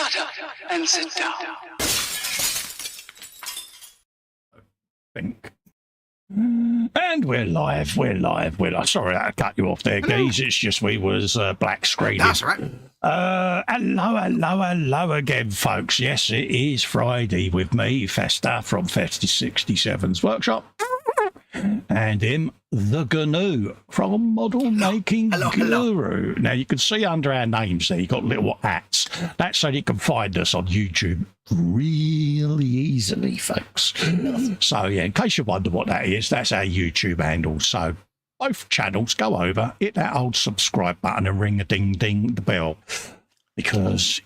Shut up and sit down. Think. And we're live. Sorry, I cut you off there, Geese. It's just we was black screening. That's right. Hello again, folks. Yes, it is Friday with me, Festa from Festa 67's workshop, and him, the GNU from Model Making Guru. Now, you can see under our names there, you've got little hats. That's so you can find us on YouTube really easily, folks. So, yeah, in case you wonder what that is, that's our YouTube handle. So, both channels, go over, hit that old subscribe button and ring a ding-ding the bell, because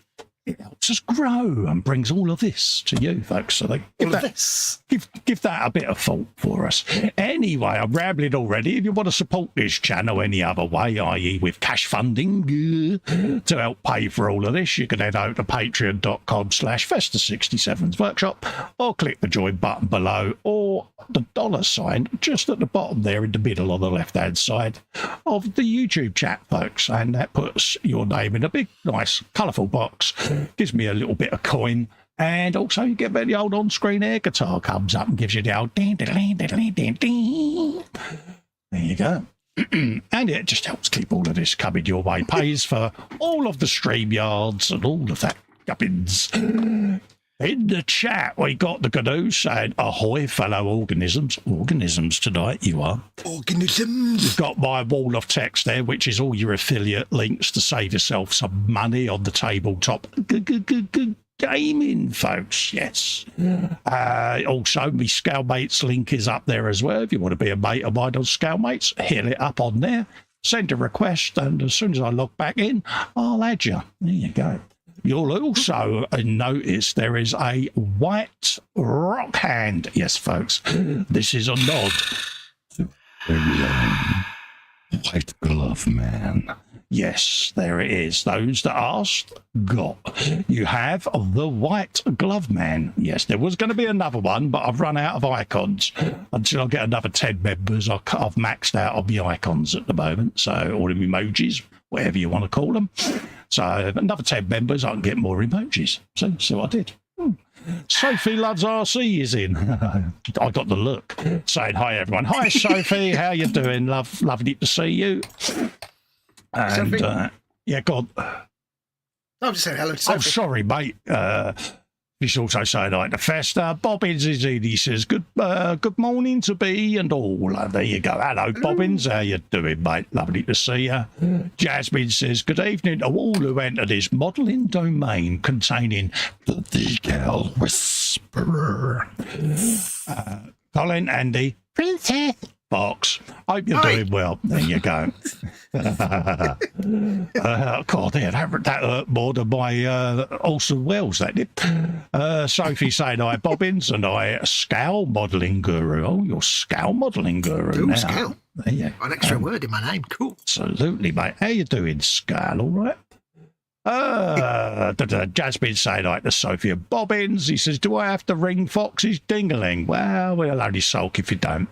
it helps us grow and brings all of this to you, folks. So give that a bit of thought for us. Anyway, I'm rambling already. If you want to support this channel any other way, i.e. with cash funding to help pay for all of this, you can head over to patreon.com/Festa67's workshop, or click the join button below, or the $sign just at the bottom there in the middle on the left-hand side of the YouTube chat, folks. And that puts your name in a big, nice, colourful box. Gives me a little bit of coin, and also you get the old on-screen air guitar comes up and gives you the old ding, ding, ding, ding, ding. There you go. And it just helps keep all of this coming your way. Pays for all of the StreamYards and all of that gubbins. In the chat, we got the GNU saying, ahoy, fellow organisms. Organisms tonight, you are. Organisms. You've got my wall of text there, which is all your affiliate links to save yourself some money on the tabletop gaming, folks. Yes. Also, my Scalemates link is up there as well. If you want to be a mate of mine on Scalemates, hit it up on there. Send a request, and as soon as I log back in, I'll add you. There you go. You'll also notice there is a white rock hand. Yes, folks, this is a nod to White Glove Man. Yes, there it is. Those that asked got. You have the White Glove Man. Yes, there was going to be another one, but I've run out of icons. Until I get another 10 members, I've maxed out on the icons at the moment. So all the emojis, whatever you want to call them. So another 10 members, I can get more emojis. So I did. Sophie Loves RC is in. I got the look. Saying hi, everyone. Hi, Sophie. How you doing? Lovely to see you. And, yeah, go on. I'm just saying hello to Sophie. Oh, sorry, mate. He's also saying hi to Festa. Bobbins is in. He says, good morning to be and all. There you go. Hello, Bobbins. How you doing, mate? Lovely to see you. Jasmine says, good evening to all who enter this modelling domain containing the Decal Whisperer. Colin, Andy, Princess Fox. Hope you're doing well. There you go. God, yeah, that hurt more than my Orson Welles, that did. Sophie saying, hi, Bobbins, and I, Scowl Modelling Guru. Oh, you're Scowl Modelling Guru cool, now. Scowl. There you An extra word in my name. Cool. Absolutely, mate. How you doing, Scowl? All right? Jasmine saying hi to Sophie and Bobbins. He says, do I have to ring Fox's ding-a-ling? Well, we'll only sulk if you don't.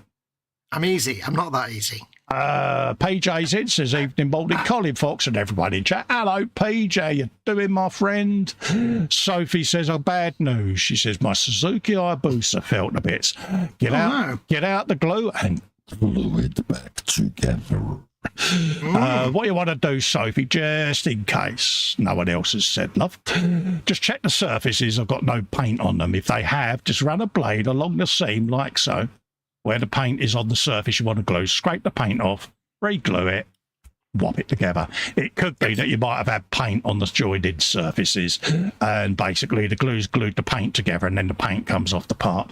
I'm easy. I'm not that easy. PJ's in, says evening morning, Colin Fox and everybody in chat. Hello, PJ, how you doing, my friend? Sophie says, oh, bad news. She says, my Suzuki Hayabusa felt a bit. Get out the glue and glue it back together. What you want to do, Sophie, just in case no one else has said, love, just check the surfaces. I've got no paint on them. If they have, just run a blade along the seam like so. Where the paint is on the surface you want to glue, scrape the paint off, re-glue it, whop it together. It could be that you might have had paint on the jointed surfaces, and basically the glue's glued the paint together, and then the paint comes off the part.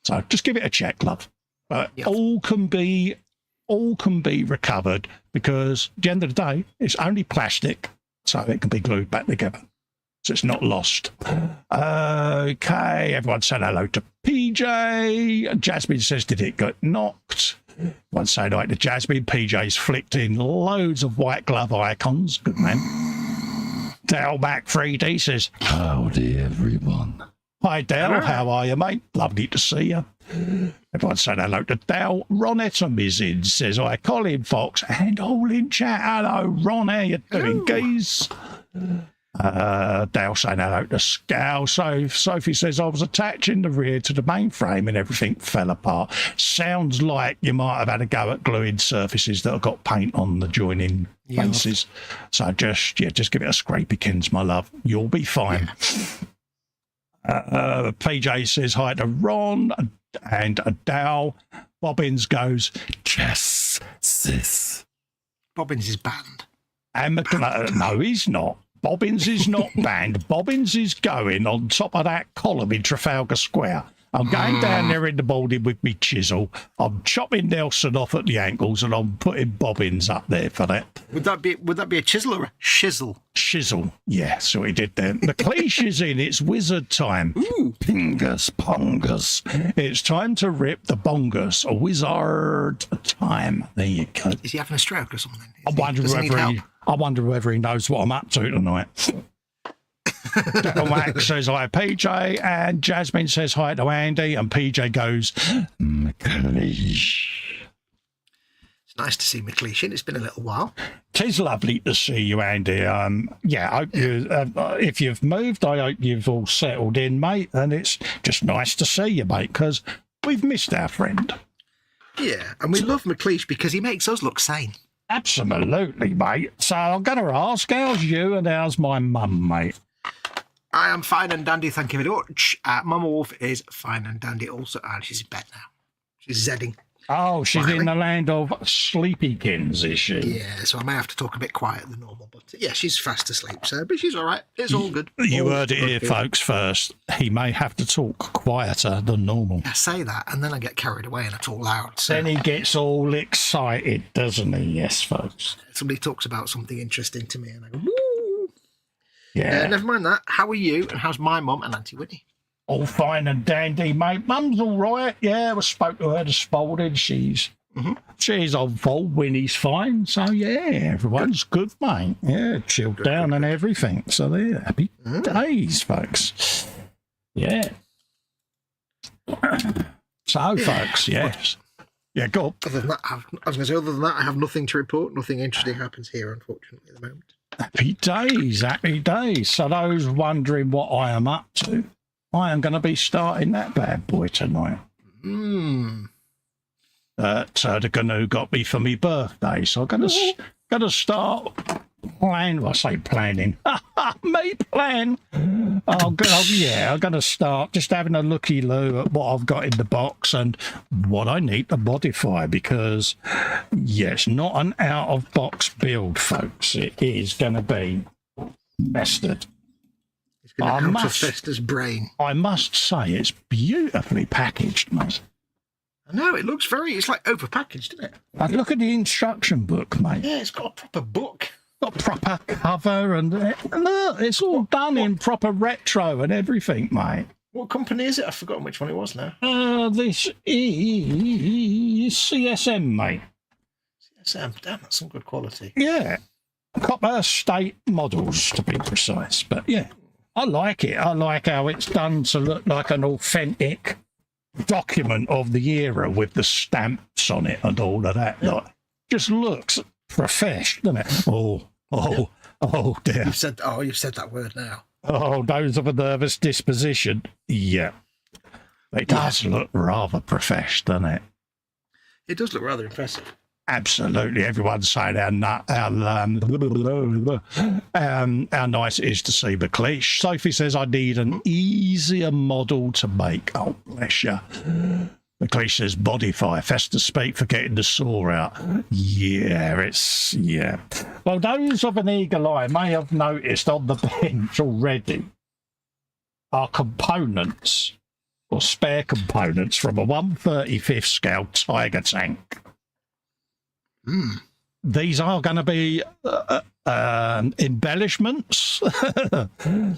So just give it a check, love. But all can be recovered, because at the end of the day, it's only plastic, so it can be glued back together. So it's not lost. Okay, everyone said hello to PJ. Jasmine says, did it get knocked? Everyone said hi to Jasmine. PJ's flicked in loads of white glove icons. Good man. Dale Mac 3D says, howdy, everyone. Hi, Dale. How are you, mate? Lovely to see you. Everyone said hello to Dale. Ron Etam is in. Says, hi, Colin Fox. And all in chat. Hello, Ron. How you doing, geese? Dale saying hello to Scal. So Sophie says, I was attaching the rear to the mainframe and everything fell apart. Sounds like you might have had a go at gluing surfaces that have got paint on the joining bases. So just give it a scrapey-kins, my love. You'll be fine. PJ says hi to Ron and Dal. Bobbins goes, yes, sis. Bobbins is banned. And no, he's not. Bobbins is not banned. Bobbins is going on top of that column in Trafalgar Square. I'm going down there in the morning with me chisel. I'm chopping Nelson off at the ankles and I'm putting Bobbins up there for that. Would that be a chisel or a shizzle? Shizzle. Yeah, so he did then. The cliché's in. It's wizard time. Ooh. Pingus pongers. It's time to rip the bongers. A wizard time. There you go. Is he having a stroke or something? I wonder whether he knows what I'm up to tonight. Wax says hi PJ, and Jasmine says hi to Andy, and PJ goes, McLeish. It's nice to see McLeish in. It's been a little while. 'Tis lovely to see you, Andy. I hope you, if you've moved, I hope you've all settled in, mate, and it's just nice to see you, mate, because we've missed our friend. Yeah, and we love McLeish because he makes us look sane. Absolutely, mate. So I'm going to ask, how's you and how's my mum, mate? I am fine and dandy, thank you very much. Mama Wolf is fine and dandy also, and she's in bed now. She's zedding. Oh, she's in the land of sleepykins, is she? Yeah, so I may have to talk a bit quieter than normal, but yeah, she's fast asleep, so but she's all right. It's all good. You all heard it here, folks, first. He may have to talk quieter than normal. I say that, and then I get carried away and I talk loud. So Then he gets all excited, doesn't he? Yes, folks. somebody talks about something interesting to me, and I go, woo! Yeah. Never mind that. How are you, and how's my mum and Auntie Winnie? All fine and dandy, mate. Mum's all right. Yeah, we spoke to her this morning. She's on full. Winnie's fine. So, yeah, everyone's good, mate. Yeah, chilled down and everything. So, they're happy days, folks. Yeah. So, folks, yes. Yeah, go on. Other than that, I was going to say, other than that, I have nothing to report. Nothing interesting happens here, unfortunately, at the moment. Happy days, happy days. So, those wondering what I am up to, I am going to be starting that bad boy tonight. The GNU got me for my birthday, so I'm going to start planning. I say planning. Me plan. I'm going to start just having a looky-loo at what I've got in the box and what I need to modify, because, yes, not an out-of-box build, folks. It is going to be bested. It's going to out of Festa's brain. I must say, it's beautifully packaged, mate. I know, it looks it's like overpackaged, isn't it? Look at the instruction book, mate. Yeah, it's got a proper book. Got a proper cover, and look, it's all done in proper retro and everything, mate. What company is it? I've forgotten which one it was now. This is CSM, mate. CSM, damn, that's some good quality. Yeah. Copper State Models, to be precise. But, yeah. I like it. I like how it's done to look like an authentic document of the era with the stamps on it and all of that. Yeah. Like, just looks professional, doesn't it? Oh dear. You've said that word now. Oh, those of a nervous disposition. Yeah. It does look rather professional, doesn't it? It does look rather impressive. Absolutely. Everyone's saying how nice it is to see McLeish. Sophie says, I need an easier model to make. Oh, bless you. McLeish says, modify. Festa speak for getting the saw out. Yeah. Well, those of an eagle eye may have noticed on the bench already are components or spare components from a 1/35 scale Tiger tank. These are going to be embellishments.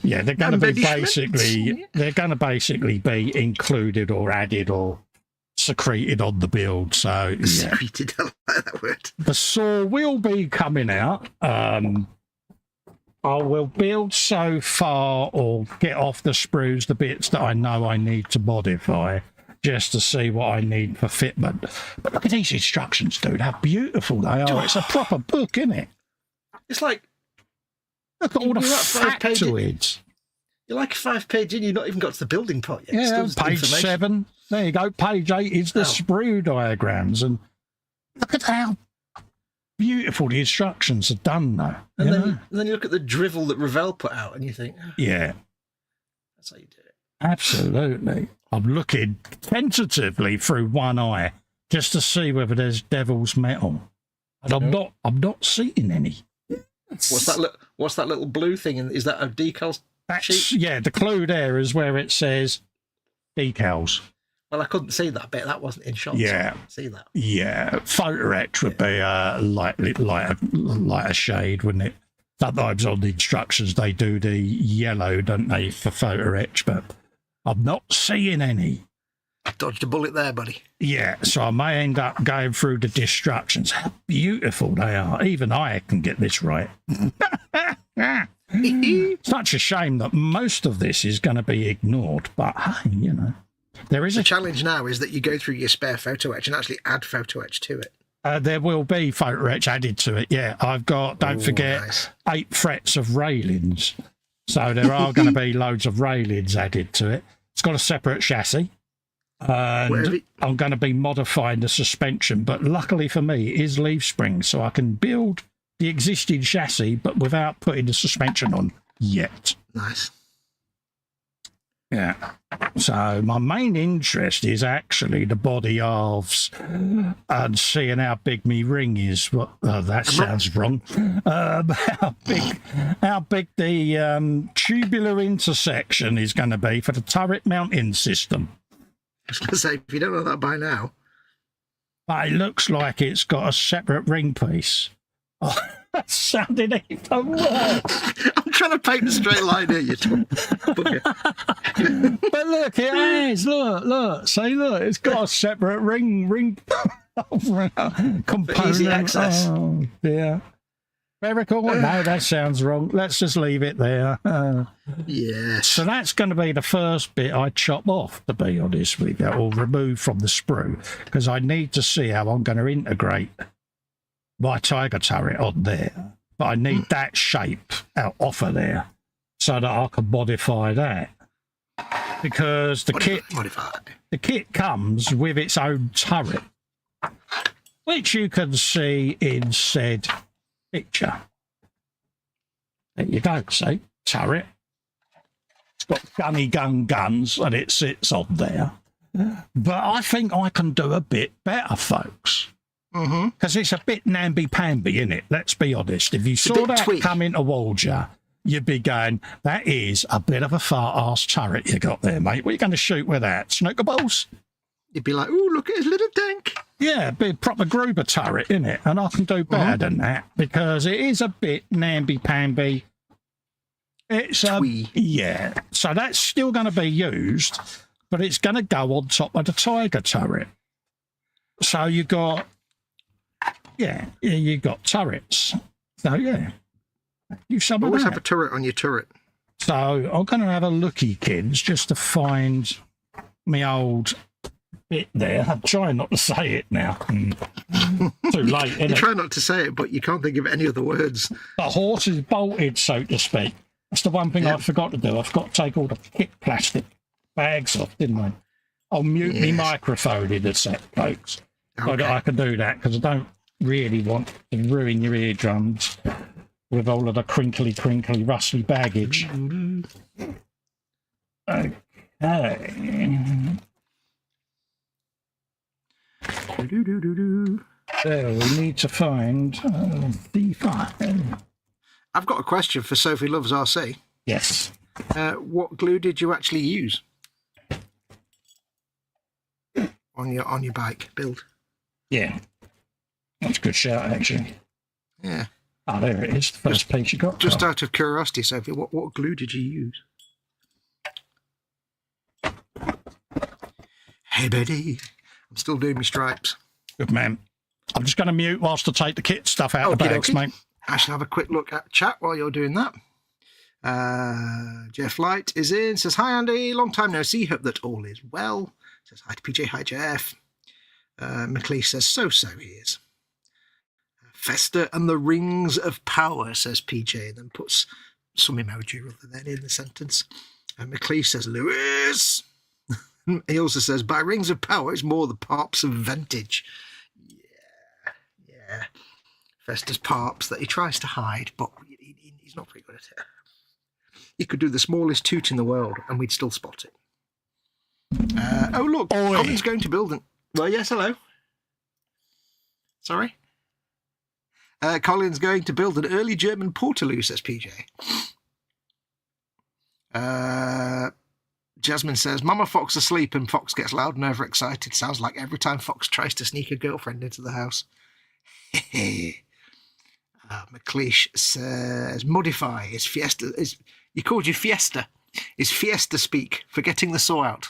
Yeah, they're going to basically be included or added or secreted on the build. So yeah, secreted. I like that word. The saw will be coming out. I will build so far or get off the sprues the bits that I know I need to modify, just to see what I need for fitment. But look at these instructions, dude. How beautiful they are. It's a proper book, isn't it? It's like Look at all the You're at 5 pages. factoids. You're like 5 page in, you've not even got to the building part yet. Yeah, Still just page information. 7. There you go. Page 8 is the sprue diagrams. And look at how beautiful the instructions are done, though. And then you look at the drivel that Revell put out and you think, oh, yeah, that's how you do it. absolutely. I'm looking tentatively through one eye just to see whether there's devil's metal. And I'm not seeing any. What's that little blue thing? Is that a decal sheet? Yeah, the clue there is where it says decals. Well, I couldn't see that bit. That wasn't in shot. Yeah. So I couldn't see that. Yeah, photo etch would be lighter shade, wouldn't it? Sometimes on the instructions they do the yellow, don't they, for photo etch, but I'm not seeing any. Dodged a bullet there, buddy. Yeah, so I may end up going through the instructions. How beautiful they are. Even I can get this right. Such a shame that most of this is going to be ignored, but hey, you know. There is The challenge now is that you go through your spare photo etch and actually add photo etch to it. there will be photo etch added to it, yeah. I've got, don't forget, nice. 8 frets of railings. So there are going to be loads of railings added to it. It's got a separate chassis. And I'm going to be modifying the suspension, but luckily for me, it is leaf spring, so I can build the existing chassis, but without putting the suspension on yet. Nice. Yeah. So my main interest is actually the body halves and seeing how big me ring is. What? Oh, that sounds wrong. How big the tubular intersection is going to be for the turret mounting system. I was going to say, if you don't know that by now. But it looks like it's got a separate ring piece. Oh, that sounded even worse. I'm trying to paint a straight line here, you bugger. But look, it has. Look. See, look, it's got a separate ring component. Easy access. Oh, dear. Miracle? No, that sounds wrong. Let's just leave it there. Yes. So that's going to be the first bit I chop off, to be honest with you, or remove from the sprue, because I need to see how I'm going to integrate my tiger turret on there. But I need that shape out off of there so that I can modify that. Because the kit comes with its own turret, which you can see in said picture. There you go, see? Turret. It's got gunny guns and it sits on there. But I think I can do a bit better, folks. Because it's a bit namby-pamby, isn't it? Let's be honest. If you saw that coming towards you, you'd be going, that is a bit of a fart-ass turret you got there, mate. What are you going to shoot with that? Snooker balls? You'd be like, ooh, look at his little tank. Yeah, be a proper Gruber turret, isn't it? And I can do better than that because it is a bit namby-pamby. It's yeah. So that's still going to be used, but it's going to go on top of the tiger turret. So you got, you got turrets. So yeah, you some always of that. Have a turret on your turret. So I'm going to have a looky, kids, just to find me old bit there. I'm trying not to say it now. Too late, isn't You it? try not to say it, but you can't think of any other words. The horse is bolted, so to speak. That's the one thing I forgot to do. I forgot to take all the kit plastic bags off, didn't I? I'll mute my microphone in a sec, folks. So that I can do that, because I don't really want to ruin your eardrums with all of the crinkly, rustly baggage. Okay. There, we need to find the file. I've got a question for Sophie Loves RC. Yes. What glue did you actually use on your bike build? Yeah. That's a good shout, actually. Yeah. Oh, there it is. The first piece you got. Just out of curiosity, Sophie, what glue did you use? Hey, buddy. I'm still doing my stripes. Good man. I'm just going to mute whilst I take the kit stuff out of the bags, mate. I shall have a quick look at chat while you're doing that. Jeff Light is in, says, hi, Andy. Long time no see. Hope that all is well. Says, hi to PJ. Hi, Jeff. McLeish says, so he is. Festa and the Rings of Power, says PJ, and then puts some emoji rather than in the sentence. And McLeish says, Lewis. He also says, by rings of power, it's more the parps of vintage. Yeah. Festa's parps that he tries to hide, but he's not very good at it. He could do the smallest toot in the world and we'd still spot it. Oh, look, Oi. Colin's going to build an... Well, yes, hello. Sorry? Colin's going to build an early German Portaloo, says PJ. Jasmine says, Mama Fox asleep and Fox gets loud and overexcited. Sounds like every time Fox tries to sneak a girlfriend into the house. McLeish says, modify is Fiesta. He called you Fiesta. Is Fiesta speak for getting the saw out?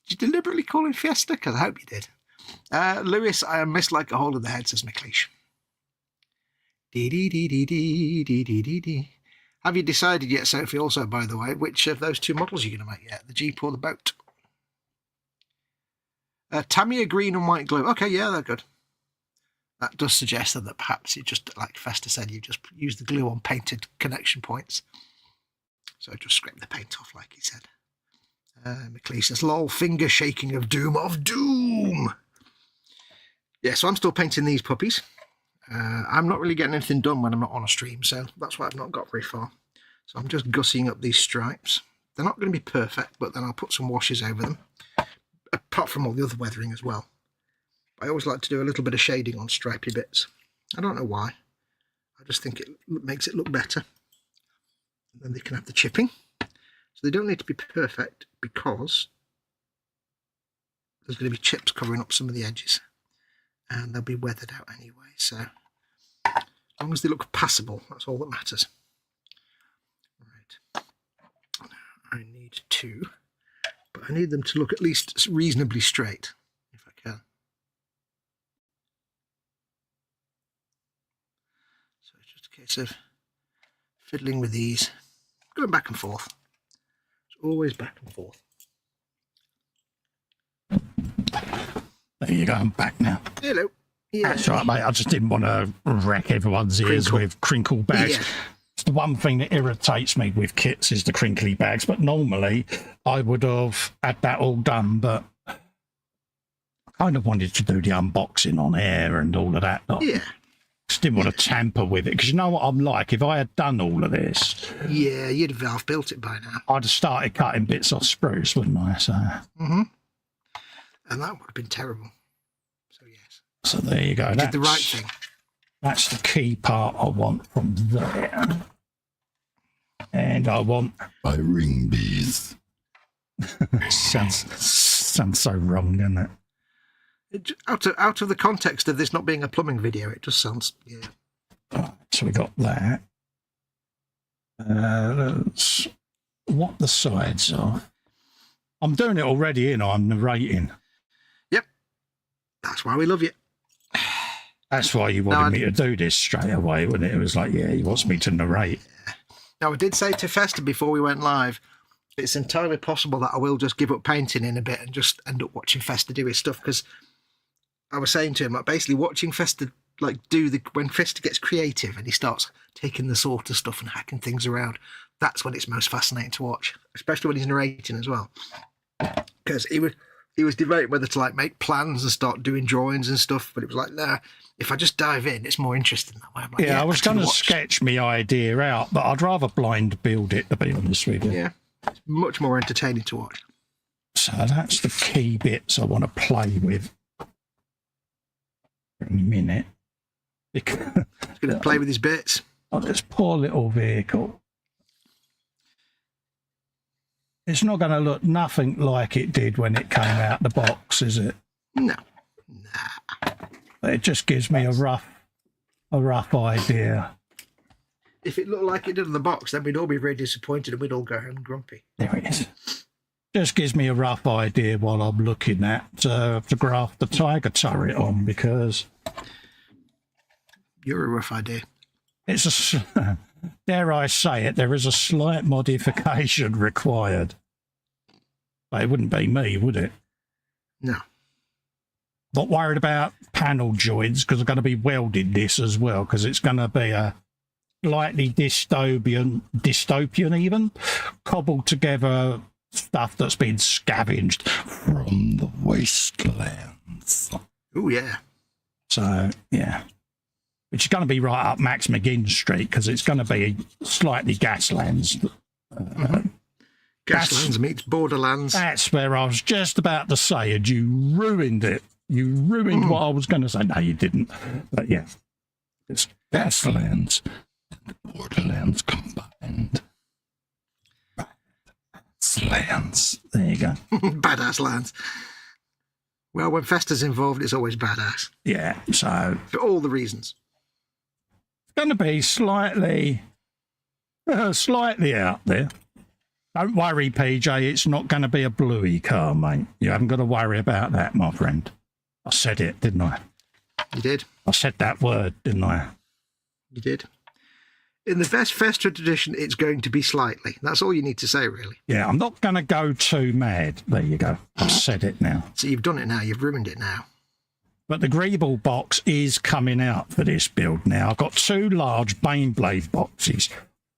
Did you deliberately call him Fiesta? Because I hope you did. Lewis, I am missed like a hole in the head, says McLeish. Dee. Have you decided yet, Sophie, also, by the way, which of those two models you're going to make yet? The Jeep or the boat? Tamiya green and white glue. Okay, yeah, they're good. That does suggest that perhaps it just, like Festa said, you just use the glue on painted connection points. So just scrape the paint off, like he said. McLeish says, lol, finger shaking of doom. Yeah, so I'm still painting these puppies. I'm not really getting anything done when I'm not on a stream, so that's why I've not got very far. So I'm just gussying up these stripes. They're not going to be perfect, but then I'll put some washes over them, apart from all the other weathering as well. I always like to do a little bit of shading on stripy bits. I don't know why. I just think it makes it look better. And then they can have the chipping. So they don't need to be perfect because there's going to be chips covering up some of the edges. And they'll be weathered out anyway, so as long as they look passable, that's all that matters. Right. I need two, but I need them to look at least reasonably straight, if I can. So it's just a case of fiddling with these, going back and forth. It's always back and forth. There you go, I'm back now. Hello. Yeah. That's right, mate. I just didn't want to wreck everyone's ears with crinkle bags. Yeah. It's the one thing that irritates me with kits is the crinkly bags, but normally I would have had that all done, but I kind of wanted to do the unboxing on air and all of that. Yeah. Just didn't want to tamper with it, because you know what I'm like. If I had done all of this... Yeah, you'd have half-built it by now. I'd have started cutting bits off spruce, wouldn't I? So... Mm-hmm. And that would have been terrible. So, yes. So there you go. You did the right thing. That's the key part I want from there. And I want... My ring bees. sounds so wrong, doesn't it? Out of the context of this not being a plumbing video, it just sounds... Yeah. Right, so we got that. Let's... What the sides are. I'm doing it already, you know, I'm narrating. That's why we love you. That's why you wanted me to do this straight away, wasn't it? It was like, yeah, he wants me to narrate. Yeah. Now, I did say to Festa before we went live, it's entirely possible that I will just give up painting in a bit and just end up watching Festa do his stuff, because I was saying to him, like, basically watching Festa, like, when Festa gets creative and he starts taking the sort of stuff and hacking things around, that's when it's most fascinating to watch, especially when he's narrating as well. Because he was debating whether to, like, make plans and start doing drawings and stuff, but it was like, nah, if I just dive in, it's more interesting that way. I'm like, yeah, I was going to sketch my idea out, but I'd rather blind build it, to be honest with you. Yeah, it's much more entertaining to watch. So that's the key bits I want to play with for a minute. He's going to play with his bits. Oh, this poor little vehicle. It's not going to look nothing like it did when it came out the box, is it? No. Nah. It just gives me a rough idea. If it looked like it did in the box, then we'd all be very disappointed and we'd all go home grumpy. There it is. Just gives me a rough idea while I'm looking at to graft the tiger turret on, because... You're a rough idea. It's a... Dare I say it, there is a slight modification required. But it wouldn't be me, would it? No. Not worried about panel joints, because I'm going to be welding this as well, because it's going to be a slightly dystopian even, cobbled together stuff that's been scavenged from the wastelands. Oh, yeah. So, yeah. Which is going to be right up Max McGinn Street because it's going to be slightly Gaslands. Gaslands meets Borderlands. That's where I was just about to say, and you ruined it. You ruined what I was going to say. No, you didn't. But yeah, it's Gaslands and Borderlands combined. Lands. There you go. Badass lands. Well, when Festa's involved, it's always badass. Yeah, so For all the reasons. it's going to be slightly out there. Don't worry, PJ, it's not going to be a bluey car, mate. You haven't got to worry about that, my friend. I said it, didn't I? You did. I said that word, didn't I? You did. In the Festa tradition, it's going to be slightly. That's all you need to say, really. Yeah, I'm not going to go too mad. There you go. I've said it now. So you've done it now. You've ruined it now. But the Greeble box is coming out for this build now. I've got 2 large Baneblade boxes,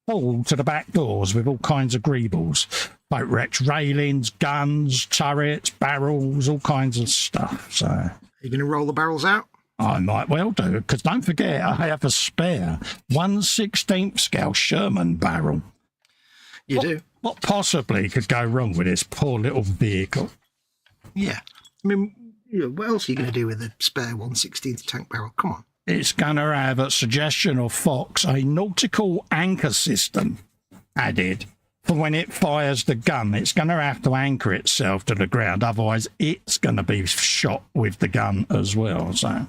full to the back doors with all kinds of Greebles. Boat wrecks, railings, guns, turrets, barrels, all kinds of stuff. So Are you going to roll the barrels out? I might well do, because don't forget, I have a spare 1/16 scale Sherman barrel. You do? What possibly could go wrong with this poor little vehicle? Yeah. I mean, what else are you going to do with a spare 1/16 tank barrel? Come on. It's going to have, a suggestion of Fox, a nautical anchor system added for when it fires the gun. It's going to have to anchor itself to the ground, otherwise it's going to be shot with the gun as well. So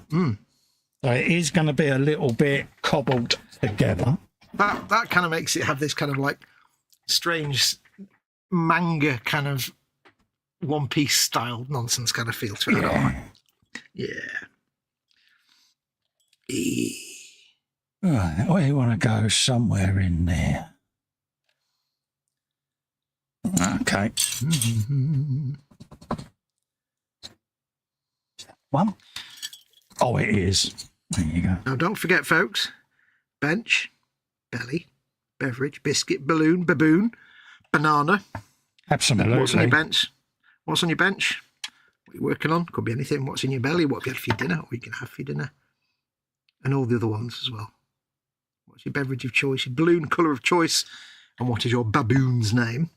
it is going to be a little bit cobbled together. That kind of makes it have this kind of like strange manga kind of One Piece style nonsense kind of feel to it. Yeah. Right, we want to go somewhere in there. Okay. One. Oh, it is. There you go. Now, don't forget, folks, bench, belly, beverage, biscuit, balloon, baboon, banana. Absolutely. What's on your bench? What's on your bench? What are you working on? Could be anything. What's in your belly? What have you had for your dinner? What are you going to have for your dinner? And all the other ones as well. What's your beverage of choice? Your balloon colour of choice? And what is your baboon's name?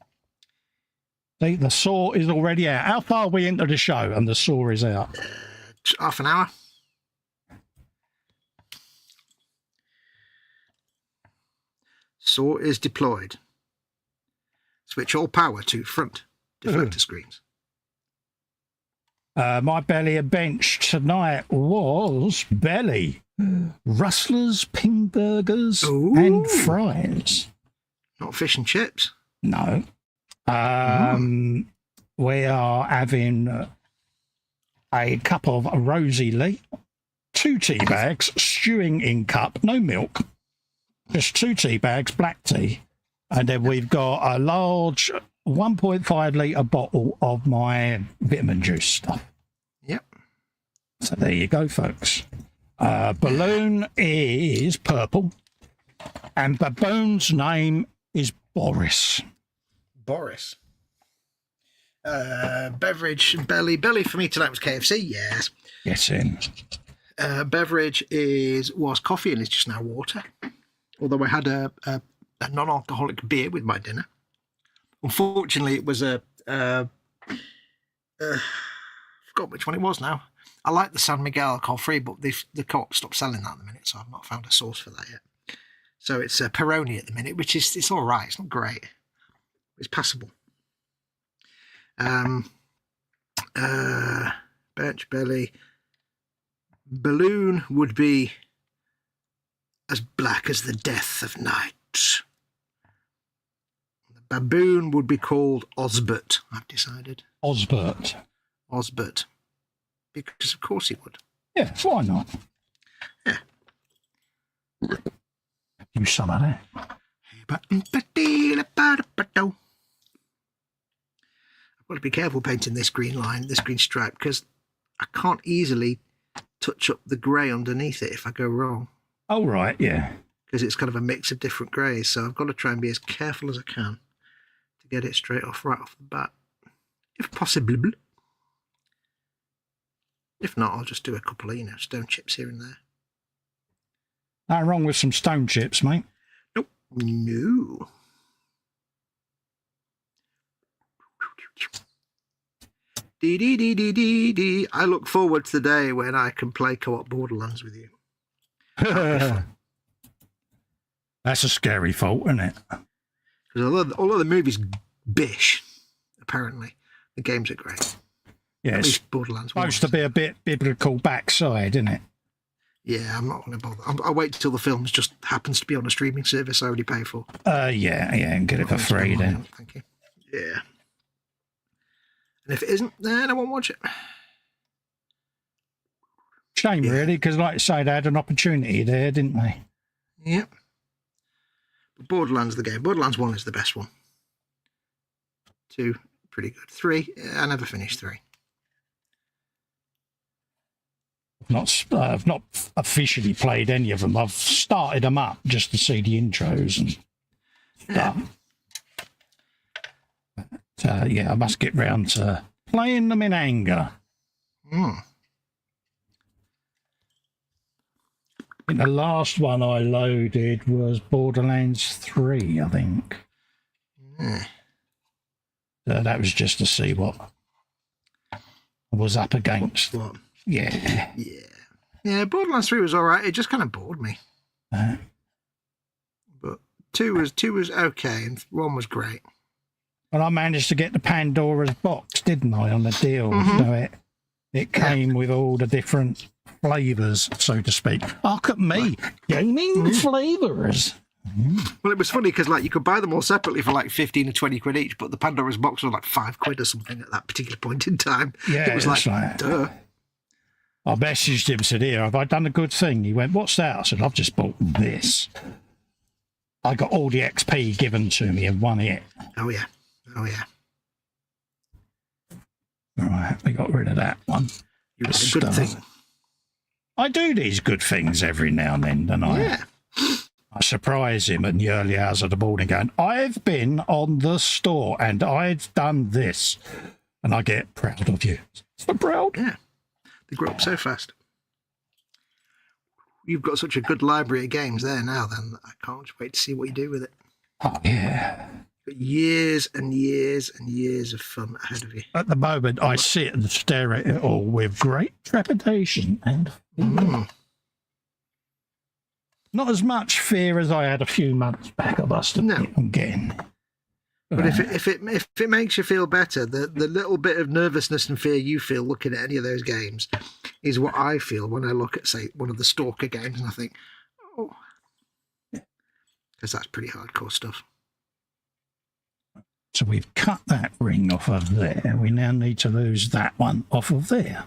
See, the saw is already out. How far are we into the show and the saw is out? Half an hour. Saw is deployed. Switch all power to front deflector screens. My belly and bench tonight was belly, rustlers, ping burgers, and fries. Not fish and chips. No. We are having a cup of Rosy Lee, 2 tea bags, stewing in cup, no milk, just 2 tea bags, black tea, and then we've got a large 1.5 litre bottle of my vitamin juice stuff. Yep. So there you go, folks. Balloon is purple, and Baboon's name is Boris. Boris. Beverage, belly for me tonight was KFC, yes. Yes, in. Beverage was coffee and it's just now water. Although I had a non-alcoholic beer with my dinner. Unfortunately, it was forgot which one it was now. I like the San Miguel alcohol-free, but the co-op stopped selling that at the minute, so I've not found a source for that yet. So it's Peroni at the minute, which is it's all right. It's not great. It's passable. Bench, belly. Balloon would be as black as the death of night. The baboon would be called Osbert, I've decided. Osbert. Osbert. Because of course he would. Yeah, why not? Yeah. You some of that. I've got to be careful painting this green line, this green stripe, because I can't easily touch up the grey underneath it if I go wrong. Oh, right, yeah. because it's kind of a mix of different greys. So I've got to try and be as careful as I can to get it straight off, right off the bat, if possible. If not, I'll just do a couple of, stone chips here and there. Nothing wrong with some stone chips, mate. Nope. No. Dee dee dee dee dee dee. I look forward to the day when I can play co-op Borderlands with you. That's a scary thought, isn't it? Because although the movie's bish, apparently, the games are great. Yeah, At it's least Borderlands. supposed to be a bit biblical backside, isn't it? Yeah, I'm not going to bother. I'll wait till the film just happens to be on a streaming service I already pay for. Yeah, and get it for free then. Thank you. Yeah. And if it isn't, then I won't watch it. Shame, really, because like I say, they had an opportunity there, didn't they? Yep. But Borderlands, the game. Borderlands 1 is the best one. 2, pretty good. 3, I never finished 3. I've not officially played any of them. I've started them up just to see the intros and stuff. But, yeah, I must get round to playing them in anger. Mm. I think the last one I loaded was Borderlands 3, I think. Yeah. So that was just to see what I was up against. What? Yeah. Yeah, Borderlands 3 was alright. It just kind of bored me. But 2 was okay, and 1 was great. And I managed to get the Pandora's box, didn't I, on the deal? Mm-hmm. So it came with all the different flavours, so to speak. Look at me, gaming flavours. Well, it was funny because you could buy them all separately for 15 or 20 quid each, but the Pandora's box was £5 or something at that particular point in time. Yeah, it was duh. I messaged him, said, here, have I done a good thing? He went, what's that? I said, I've just bought this. I got all the XP given to me in one hit. Oh, yeah. Right, we got rid of that one. You did a good thing. I do these good things every now and then, don't I? Yeah. I surprise him in the early hours of the morning going, I've been on the store and I've done this. And I get proud of you. So proud. Yeah. They grow up so fast. You've got such a good library of games there now, then. I can't wait to see what you do with it. Oh, yeah. Got years and years and years of fun ahead of you. At the moment, I sit and stare at it all with great trepidation and not as much fear as I had a few months back, I must admit. I'm getting. But if it makes you feel better, the little bit of nervousness and fear you feel looking at any of those games is what I feel when I look at, say, one of the Stalker games, and I think, oh, because that's pretty hardcore stuff. So we've cut that ring off of there. We now need to lose that one off of there.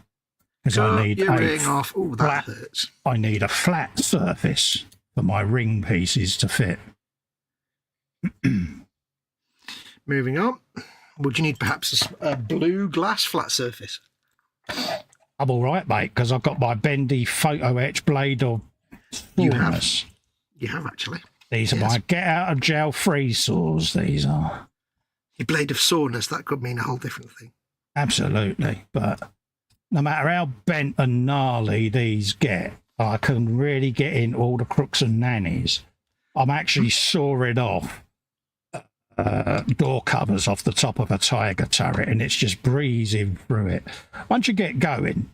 Because I need your ring off. Oh, that hurts. I need a flat surface for my ring pieces to fit. Moving on. Would you need perhaps a blue glass flat surface? I'm all right, mate, because I've got my bendy photo etch blade of soreness. You have, actually. These are my get out of jail free saws. These are. Your blade of soreness, that could mean a whole different thing. Absolutely. But no matter how bent and gnarly these get, I can really get in all the crooks and nannies. I'm actually sawing off door covers off the top of a Tiger turret, and it's just breezing through it once you get going.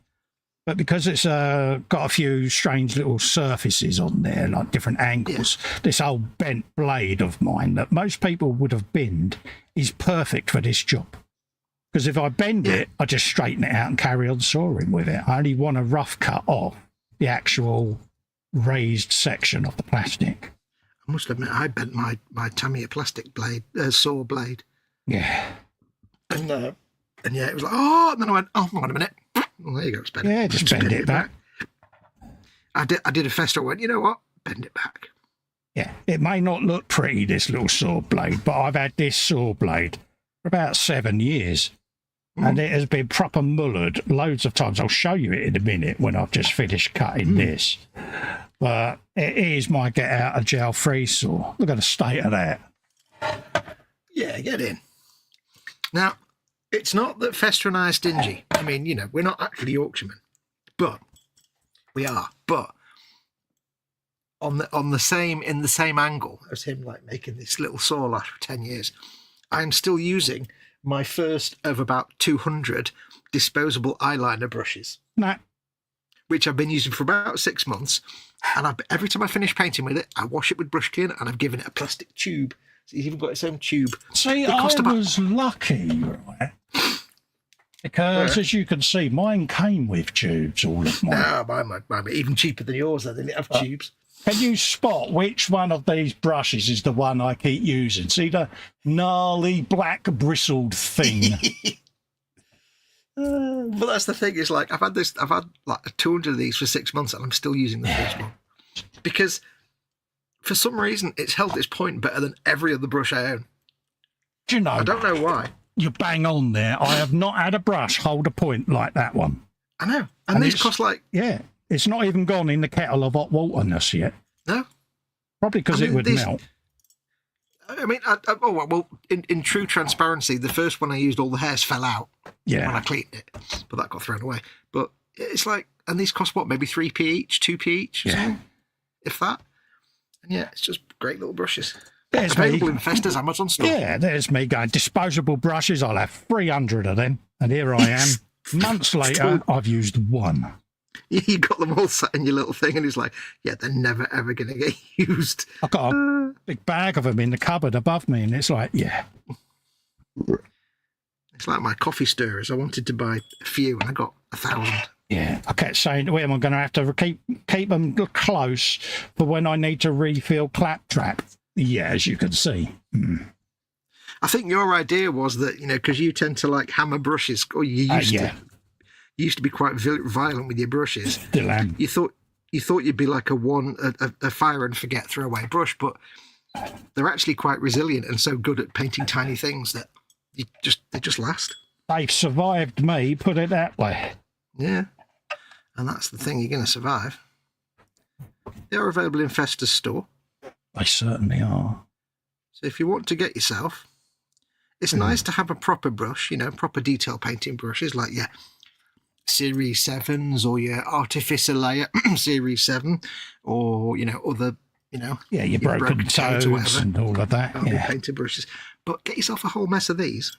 But because it's got a few strange little surfaces on there, like different angles, this old bent blade of mine that most people would have binned is perfect for this job. Because if I bend it, I just straighten it out and carry on sawing with it. I only want a rough cut off the actual raised section of the plastic. I must admit, I bent my Tamiya plastic blade, saw blade. Yeah. And yeah, it was like, oh, and then I went, oh, hold on a minute. Well, there you go, it's bent. Yeah, just bend it back. I did a Festa, I went, you know what? Bend it back. Yeah, it may not look pretty, this little saw blade, but I've had this saw blade for about 7 years. and it has been proper mullered loads of times. I'll show you it in a minute when I've just finished cutting this. But it is my get out of jail free saw. Look at the state of that. Yeah, get in. Now, it's not that Festa and I are stingy. I mean, you know, we're not actually Yorkshiremen, but we are. But in the same angle as him, like making this little saw last for 10 years, I'm still using my first of about 200 disposable eyeliner brushes, which I've been using for about 6 months. And every time I finish painting with it, I wash it with brush cleaner, and I've given it a plastic tube. So it's even got its own tube. See, I was lucky, right? Because as you can see, mine came with tubes, all of mine. No, mine are even cheaper than yours, though. They didn't have tubes. Can you spot which one of these brushes is the one I keep using? See the gnarly black bristled thing? But that's the thing, is like I've had like 200 of these for 6 months, and I'm still using the first one. Because for some reason it's held its point better than every other brush I own. Do you know? I don't know why. You bang on there. I have not had a brush hold a point like that one. I know. And these cost like... Yeah. It's not even gone in the kettle of hot waterness yet. No. Probably because it would melt. I mean, in true transparency, the first one I used, all the hairs fell out when I cleaned it. But that got thrown away. But it's like... And these cost what? Maybe 3p each? 2p each? Or something? If that. And yeah, it's just great little brushes. There's available me. in Festa's Amazon store. Yeah, there's me going, disposable brushes. I'll have 300 of them. And here I am. Months later, I've used one. You got them all sat in your little thing, and he's like, yeah, they're never, ever going to get used. I've got a big bag of them in the cupboard above me, and it's like, yeah. It's like my coffee stirrers. I wanted to buy a few, and I got 1,000. Yeah, I kept saying to him, I'm going to have to keep them close for when I need to refill claptrap. Yeah, as you can see. I think your idea was that, you know, because you tend to like hammer brushes, or you used to be quite violent with your brushes. Still am. You thought you'd be like a fire and forget throwaway brush, but they're actually quite resilient and so good at painting tiny things that they just last. They've survived me, put it that way. Yeah, and that's the thing, you're going to survive. They are available in Festa's store. They certainly are. So if you want to get yourself, it's nice to have a proper brush, you know, proper detail painting brushes like your Series 7s or your Artificer Layer Series 7, or, you know, other, you know. Yeah, your broken toads and all of that. Yeah. Painted brushes. But get yourself a whole mess of these,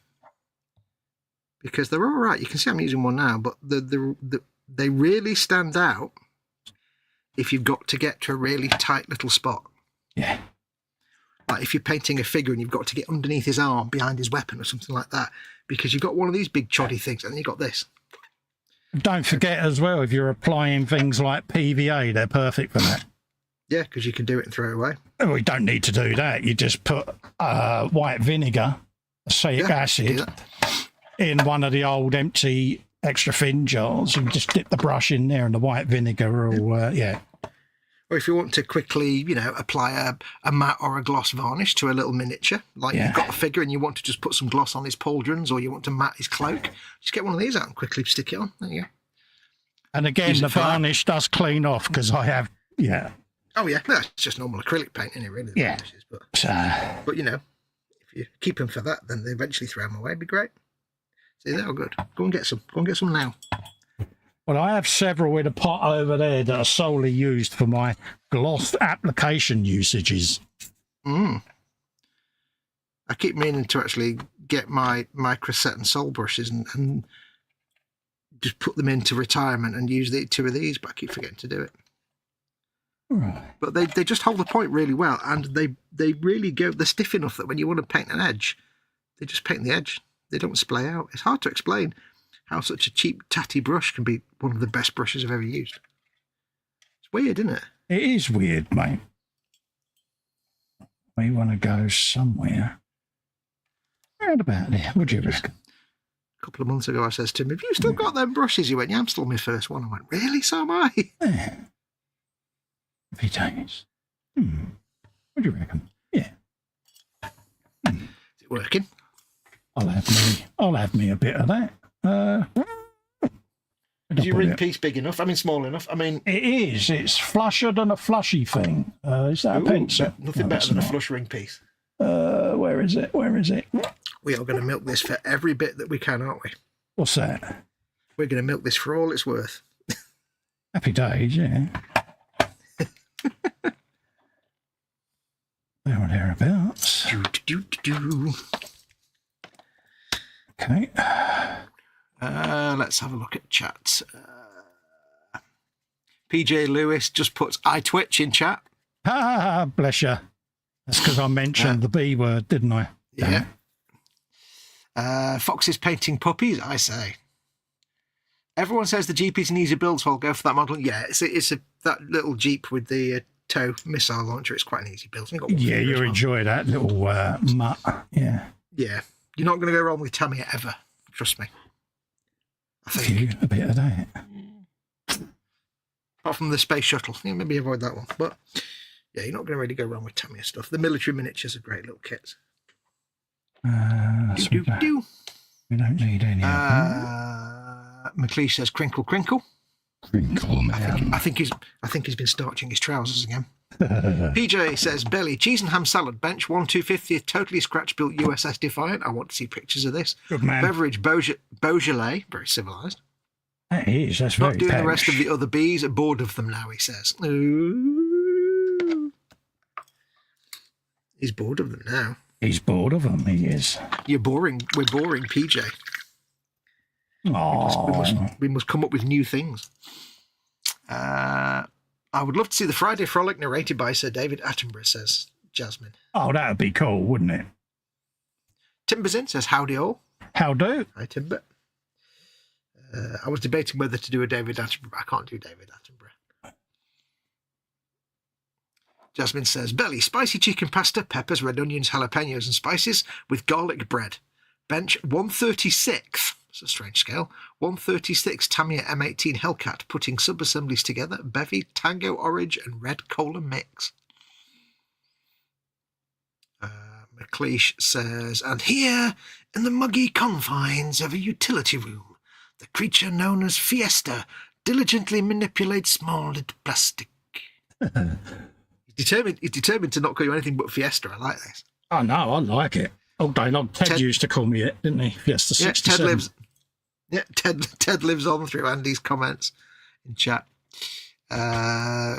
because they're all right. You can see I'm using one now, but they really stand out if you've got to get to a really tight little spot. Yeah. Like if you're painting a figure and you've got to get underneath his arm, behind his weapon or something like that, because you've got one of these big choddy things and then you've got this. Don't forget as well, if you're applying things like PVA, they're perfect for that. Yeah, because you can do it and throw it away. Oh, we don't need to do that. You just put white vinegar, acetic acid, in one of the old empty extra thin jars. You can just dip the brush in there and the white vinegar will, Or if you want to quickly, you know, apply a matte or a gloss varnish to a little miniature, like you've got a figure and you want to just put some gloss on his pauldrons, or you want to matte his cloak, just get one of these out and quickly stick it on. There you go. And again, the varnish does clean off, because I have, Oh, yeah. No, it's just normal acrylic paint, isn't it, really? Varnishes, but, you know, if you keep them for that, then they eventually throw them away. It'd be great. See, they're all good. Go and get some. Go and get some now. Well, I have several in a pot over there that are solely used for my gloss application usages. I keep meaning to actually get my Microset and Sol brushes and just put them into retirement and use the 2 of these, but I keep forgetting to do it. Right. But they just hold the point really well, and they really go, they're stiff enough that when you want to paint an edge, they just paint the edge. They don't splay out. It's hard to explain how such a cheap, tatty brush can be one of the best brushes I've ever used. It's weird, isn't it? It is weird, mate. We want to go somewhere. Round about there, would you reckon? A couple of months ago, I says to him, have you still got them brushes? He went, yeah, I'm still my first one. I went, really? So am I. Yeah. Happy days. What do you reckon? Yeah. Is it working? I'll have me a bit of that. Is your ring piece big enough? I mean, small enough? I mean... It is. It's flusher than a flushy thing. Is that a pencil? Nothing better than a flush ring piece. Where is it? Where is it? We are going to milk this for every bit that we can, aren't we? What's that? We're going to milk this for all it's worth. Happy days, yeah. There or thereabouts. Okay. Let's have a look at chat. PJ Lewis just puts I Twitch in chat. Ah, bless you. That's because I mentioned the B word, didn't I? Yeah. Fox is painting puppies, I say. Everyone says the Jeep is an easy build, so I'll go for that model. Yeah, it's that little Jeep with the tow missile launcher. It's quite an easy build. Yeah, you enjoy that little mutt. Yeah. Yeah. You're not going to go wrong with Tamiya ever. Trust me. I think. A bit of that. Apart from the space shuttle. Yeah, maybe avoid that one. But yeah, you're not going to really go wrong with Tamiya stuff. The military miniatures are great little kits. We don't need any. McLeish says crinkle crinkle. Crinkle, man. I think he's been starching his trousers again. PJ says belly cheese and ham salad bench 1/250th totally scratch built USS Defiant. I want to see pictures of this. Good man. Beverage Beaujolais, very civilized. That is. That's very not doing posh. the rest of the other bees. Bored of them now. He says. Ooh. He's bored of them now. He's bored of them. He is. You're boring. We're boring, PJ. Oh. We must come up with new things. I would love to see the Friday Frolic narrated by Sir David Attenborough, says Jasmine. Oh, that would be cool, wouldn't it? Timber's in, says howdy all. How.to. Hi, Timber. I was debating whether to do a David Attenborough, but I can't do David Attenborough. Jasmine says, belly, spicy chicken pasta, peppers, red onions, jalapenos and spices with garlic bread. Bench 136. It's a strange scale. 136 Tamiya M18 Hellcat putting sub-assemblies together. Bevy, Tango Orange and Red Cola Mix. McLeish says, and here, in the muggy confines of a utility room, the creature known as Fiesta diligently manipulates molded plastic. He's determined to not call you anything but Fiesta. I like this. Oh, no, I like it. All day long. Ted used to call me it, didn't he? Fiesta 67. Ted lives on through Andy's comments in chat.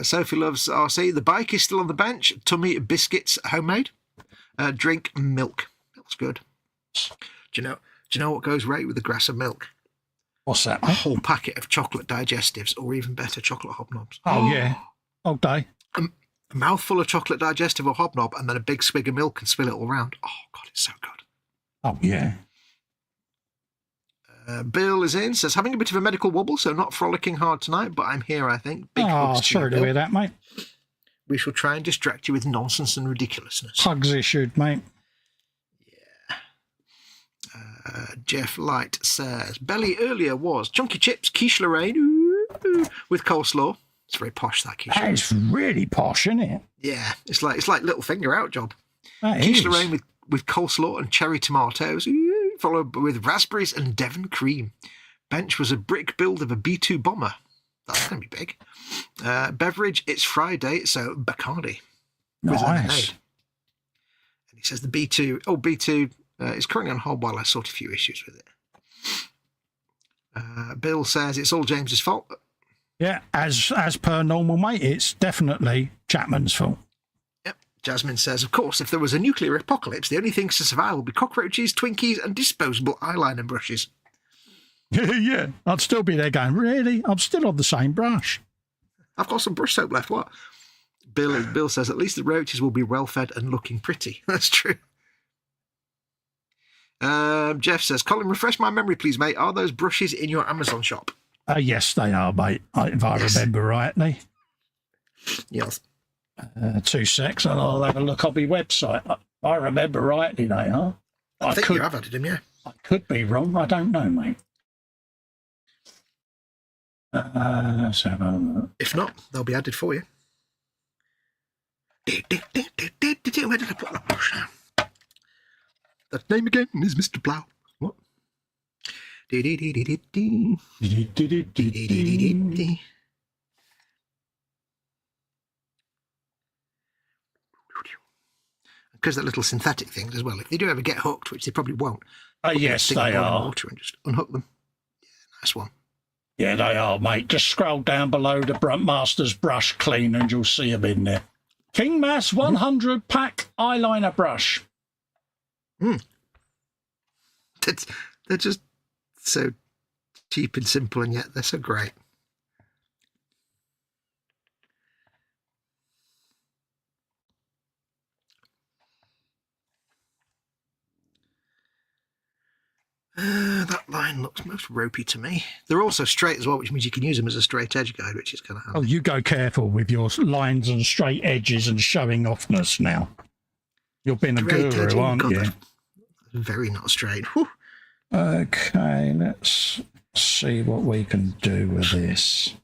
Sophie loves RC. The bike is still on the bench. Tummy biscuits homemade. Drink milk. Milk's good. Do you know what goes right with a glass of milk? What's that? A whole packet of chocolate digestives, or even better, chocolate hobnobs. Oh yeah, all day. A mouthful of chocolate digestive or hobnob, and then a big swig of milk and spill it all around. Oh God, it's so good. Oh yeah. Bill is in, says, having a bit of a medical wobble, so not frolicking hard tonight, but I'm here, I think. Big hugs to you, sorry to Bill. hear that, mate. We shall try and distract you with nonsense and ridiculousness. Hugs issued, mate. Jeff Light says, belly earlier was chunky chips, quiche Lorraine, with coleslaw. It's very posh, that quiche. That is really posh, isn't it? Yeah, it's like little finger out job. That Quiche is. Lorraine with coleslaw and cherry tomatoes, followed with raspberries and Devon cream. Bench was a brick build of a B2 bomber. That's going to be big. Beverage, it's Friday, so Bacardi. With lemonade. Nice. And he says the B2 is currently on hold while I sort a few issues with it. Bill says it's all James's fault. Yeah, as per normal, mate, it's definitely Chapman's fault. Yep. Jasmine says, of course, if there was a nuclear apocalypse, the only things to survive will be cockroaches, Twinkies, and disposable eyeliner brushes. Yeah, I'd still be there going, really? I'm still on the same brush. I've got some brush soap left, what? Bill says, at least the roaches will be well-fed and looking pretty. That's true. Jeff says, Colin, refresh my memory, please, mate. Are those brushes in your Amazon shop? Yes, they are, mate, if I remember rightly. Yes. 2 secs, and I'll have a look on my website. I remember rightly they are. I think you have added them, yeah. I could be wrong. I don't know, mate. Let's have a look. If not, they'll be added for you. Where did I put that brush now? That name again is Mr. Plow. What? Because they're little synthetic things as well. If they do ever get hooked, which they probably won't. Yes, they are. Water and just unhook them. Yeah, nice one. Yeah, they are, mate. Just scroll down below the Master's brush clean and you'll see them in there. King Mass 100 pack eyeliner brush. They're just so cheap and simple, and yet they're so great. That line looks most ropey to me. They're also straight as well, which means you can use them as a straight edge guide, which is kind of handy. Oh, you go careful with your lines and straight edges and showing offness now. You've been a guru, aren't you? That's very not straight. Whew. Okay, let's see what we can do with this.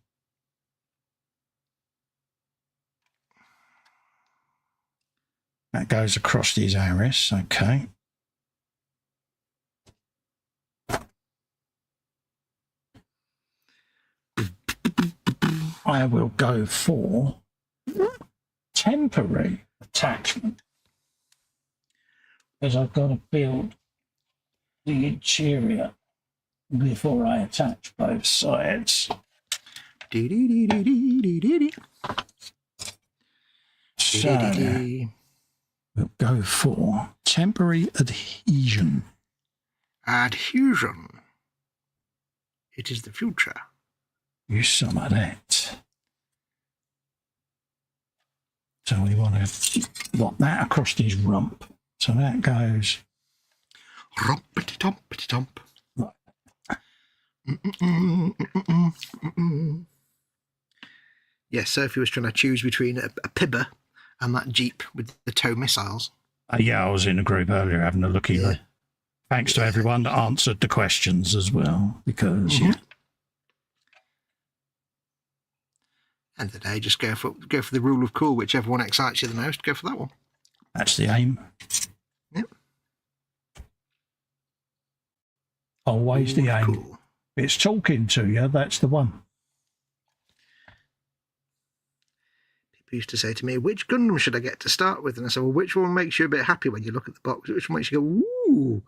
That goes across his iris, okay. I will go for temporary attachment because I've got to build the interior before I attach both sides. So we'll go for temporary adhesion. Adhesion. It is the future. Use some of that. So we want to lock that across his rump. So that goes Rumpity-tumpity-tump. Right. Yes, Sophie was trying to choose between a Pibber and that Jeep with the tow missiles. Yeah, I was in a group earlier having a look at it. Thanks to everyone that answered the questions as well, because End of the day, just go for the rule of cool, whichever one excites you the most. Go for that one. that's the aim. Yep. Always the aim. Cool. If it's talking to you, that's the one. People used to say to me, "Which Gundam should I get to start with?" And I said, "Well, which one makes you a bit happy when you look at the box? Which one makes you go, ooh?"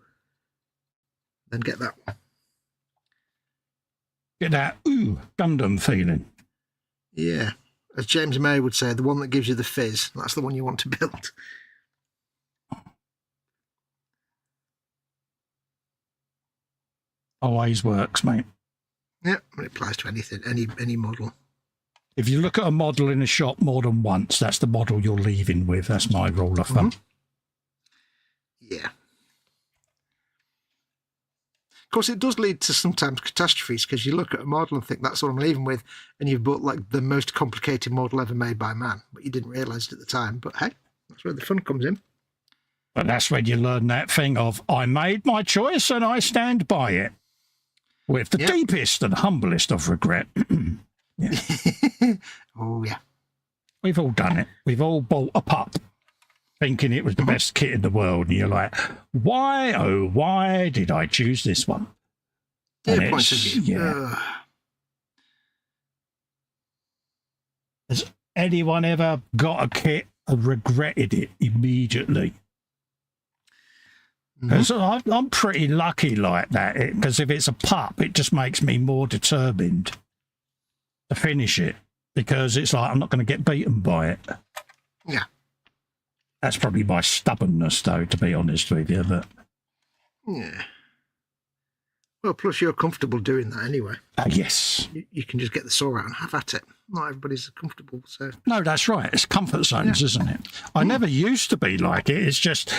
Then get that one. Get that ooh Gundam feeling. Yeah. As James May would say, the one that gives you the fizz, that's the one you want to build. Always works, mate. Yeah, it applies to anything, any model. If you look at a model in a shop more than once, that's the model you're leaving with. That's my rule of thumb. Yeah. Of course, it does lead to sometimes catastrophes, because you look at a model and think that's what I'm leaving with, and you've bought like the most complicated model ever made by man, but you didn't realise it at the time. But hey, that's where the fun comes in. But that's when you learn that thing of, I made my choice and I stand by it. With the deepest and humblest of regret. Oh, yeah. We've all done it. We've all bought a pup thinking it was the best kit in the world. And you're like, why, oh, why did I choose this one? Yeah, point of view. Yeah. Has anyone ever got a kit and regretted it immediately? Because I'm pretty lucky like that, because if it's a pup, it just makes me more determined to finish it, because it's like I'm not going to get beaten by it. Yeah. That's probably my stubbornness, though, to be honest with you. But yeah. Well, plus you're comfortable doing that anyway. Yes. You can just get the saw out and have at it. Not everybody's comfortable, so... No, that's right. It's comfort zones, isn't it? I never used to be like it. It's just,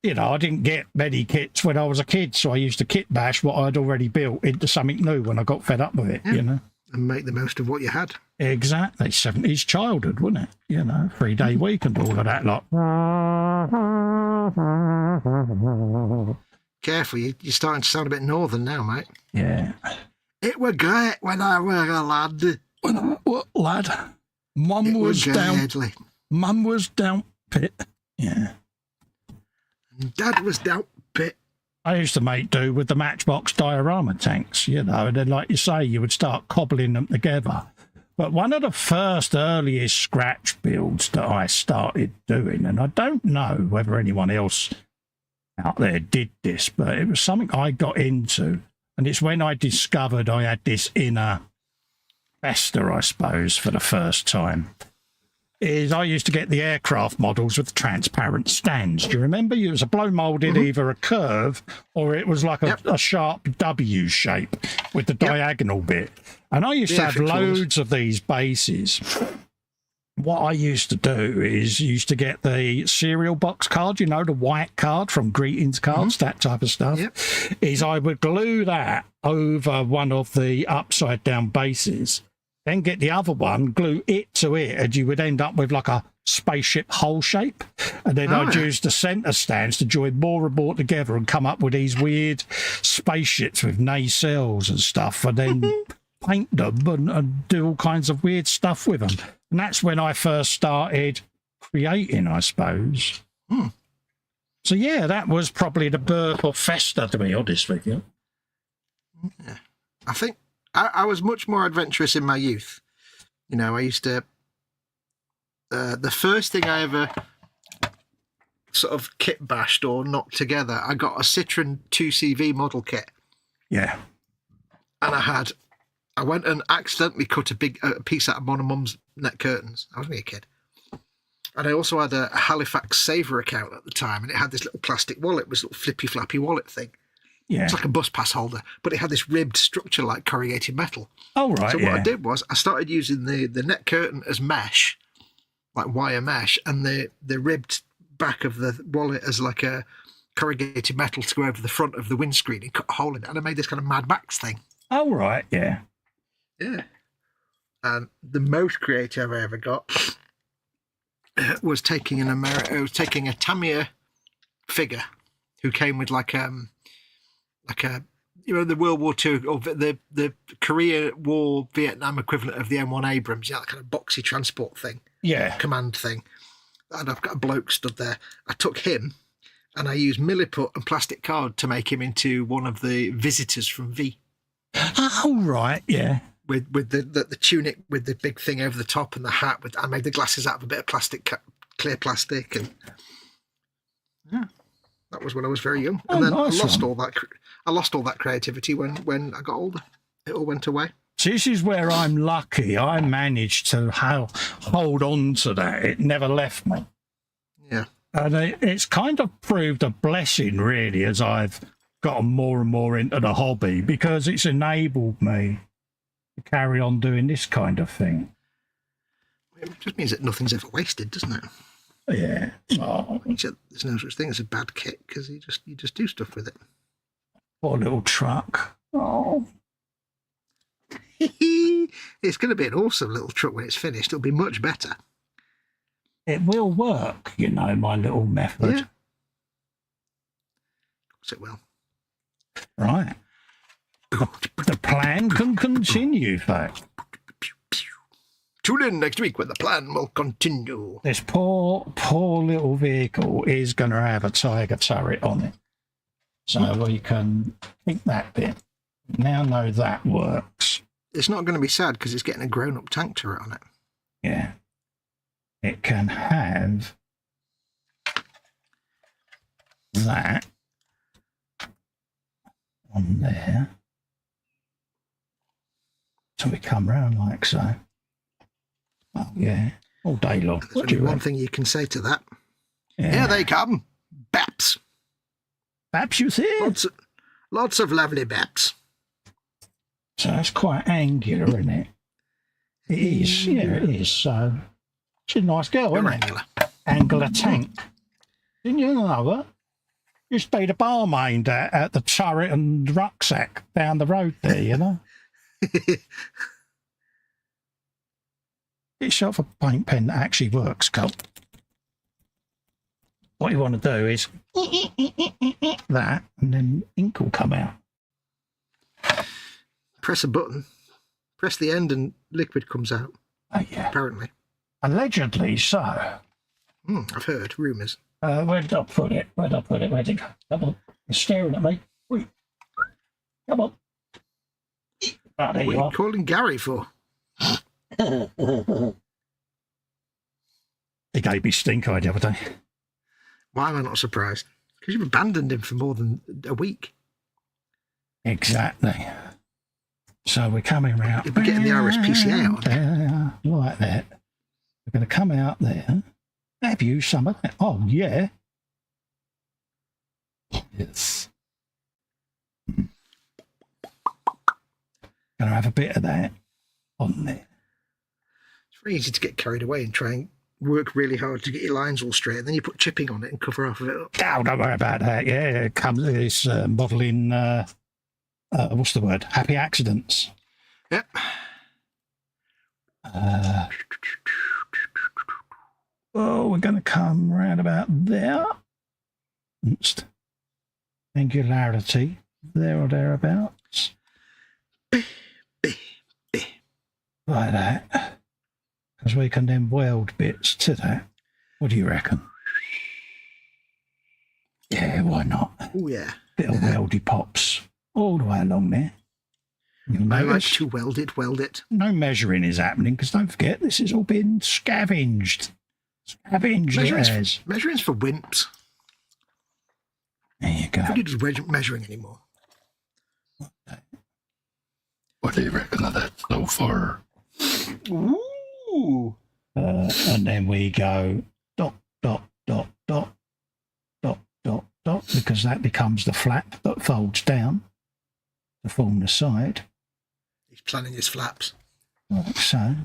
you know, I didn't get many kits when I was a kid, so I used to kit bash what I'd already built into something new when I got fed up with it, you know? And make the most of what you had. Exactly. 70s childhood, wasn't it? You know, 3-day week and all of that lot. Careful, you're starting to sound a bit northern now, mate. Yeah. It were great when I were a lad. When I were a lad. Mum was down. Mum was down pit. Yeah. And Dad was down pit. I used to make do with the Matchbox diorama tanks, you know, and then, like you say, you would start cobbling them together. But one of the first earliest scratch builds that I started doing, and I don't know whether anyone else out there did this, but it was something I got into, and it's when I discovered I had this inner Festa, I suppose, for the first time. Is I used to get the aircraft models with transparent stands. Do you remember? It was a blow moulded, either a curve or it was like a sharp W shape with the diagonal bit. And I used to have loads of these bases. What I used to do is used to get the cereal box card, you know, the white card from greetings cards, that type of stuff. Is I would glue that over one of the upside down bases, then get the other one, glue it to it, and you would end up with like a spaceship hull shape. And then I'd use the centre stands to join more and more together and come up with these weird spaceships with nacelles and stuff, and then paint them and do all kinds of weird stuff with them. And that's when I first started creating, I suppose. So, yeah, that was probably the birth of Festa, to be honest with you. Yeah. I think I was much more adventurous in my youth. You know, I used to... the first thing I ever sort of kit bashed or knocked together, I got a Citroen 2CV model kit. Yeah. And I went and accidentally cut a piece out of one of Mum's net curtains. I was only a kid. And I also had a Halifax Saver account at the time, and it had this little plastic wallet, it was a little flippy flappy wallet thing. Yeah. It's like a bus pass holder, but it had this ribbed structure like corrugated metal. Oh, right. So what I did was I started using the net curtain as mesh, like wire mesh, and the ribbed back of the wallet as like a corrugated metal to go over the front of the windscreen and cut a hole in it. And I made this kind of Mad Max thing. Oh, right, yeah. Yeah. And the most creative I ever got was taking a Tamiya figure who came with like a the World War II or the Korea War Vietnam equivalent of the M1 Abrams, that kind of boxy transport thing, command thing. And I've got a bloke stood there. I took him and I used milliput and plastic card to make him into one of the visitors from V. Oh, right, yeah. With the tunic with the big thing over the top and the hat. I made the glasses out of a bit of plastic, clear plastic, and that was when I was very young. And then nice I lost all that creativity when I got older. It all went away. So this is where I'm lucky. I managed to hold on to that. It never left me. Yeah, and it's kind of proved a blessing, really, as I've gotten more and more into the hobby, because it's enabled me to carry on doing this kind of thing. It just means that nothing's ever wasted, doesn't it? Yeah. Oh. There's no such thing as a bad kit because you just do stuff with it. Poor little truck. Oh. It's going to be an awesome little truck when it's finished. It'll be much better. It will work, you know, my little method. Yeah. Of course it will. Right. The plan can continue, folks. Tune in next week when the plan will continue. This poor little vehicle is going to have a Tiger turret on it. So we can keep that bit. Now know that works. It's not going to be sad because it's getting a grown-up tank turret on it. Yeah. It can have that on there. So we come round like so. Oh, yeah, all day long. There's only one thing you can say to that. Yeah. Here they come. Baps. Baps, you think? Lots of lovely baps. So that's quite angular, isn't it? It is, yeah, it is. So she's a nice girl, isn't it? Angular tank. Didn't you know her? Used to be the barmaid at the turret and rucksack down the road there, you know? Get yourself a paint pen that actually works, Cole. What you want to do is that, and then ink will come out. Press a button, press the end, and liquid comes out. Oh, yeah. Apparently. Allegedly so. I've heard rumours. Where did I put it? Where'd it go? You're staring at me. Wait. Come on. Oh, there What you are are. you calling Gary for? He gave me stink eye the other day. Why am I not surprised? Because you've abandoned him for more than a week. Exactly. So we're coming round. You'll be getting the RSPCA on. There, like that. We're going to come out there. Have you some of that? Oh, yeah. Yes. Going to have a bit of that on there. It's very easy to get carried away and try and work really hard to get your lines all straight, and then you put chipping on it and cover half of it up. Oh, don't worry about that. Yeah, it comes this model in, what's the word? Happy accidents. Yep. Oh, we're going to come round about there. Angularity, there or thereabouts. Like that. Because we can then weld bits to that. What do you reckon? Yeah, why not? Oh, yeah. Bit of weldy pops all the way along there. You'll I like notice to weld it. no measuring is happening because don't forget this has all been scavenged. Measuring's for wimps. There you go. Nobody does measuring anymore. What do you reckon of that so far? Ooh. And then we go dot, dot, dot, dot, dot, dot, dot, because that becomes the flap that folds down to form the side. He's planning his flaps. Like so.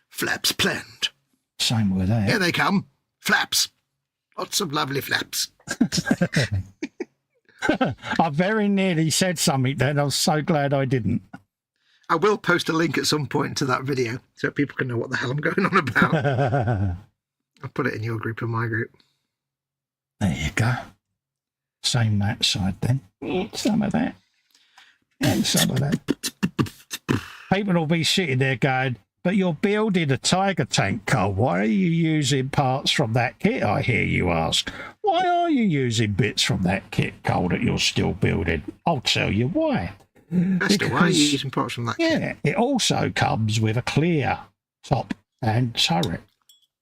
Flaps planned. Same with that. Here they come. Flaps. Lots of lovely flaps. I very nearly said something then. I was so glad I didn't. I will post a link at some point to that video so people can know what the hell I'm going on about. I'll put it in your group and my group. There you go. Same that side then. Some of that. And some of that. People will be sitting there going, but you're building a tiger tank, Cole. Why are you using parts from that kit, I hear you ask? Why are you using bits from that kit, Cole, that you're still building? I'll tell you why. Festa, why are you using parts from that kit? Yeah, it also comes with a clear top and turret.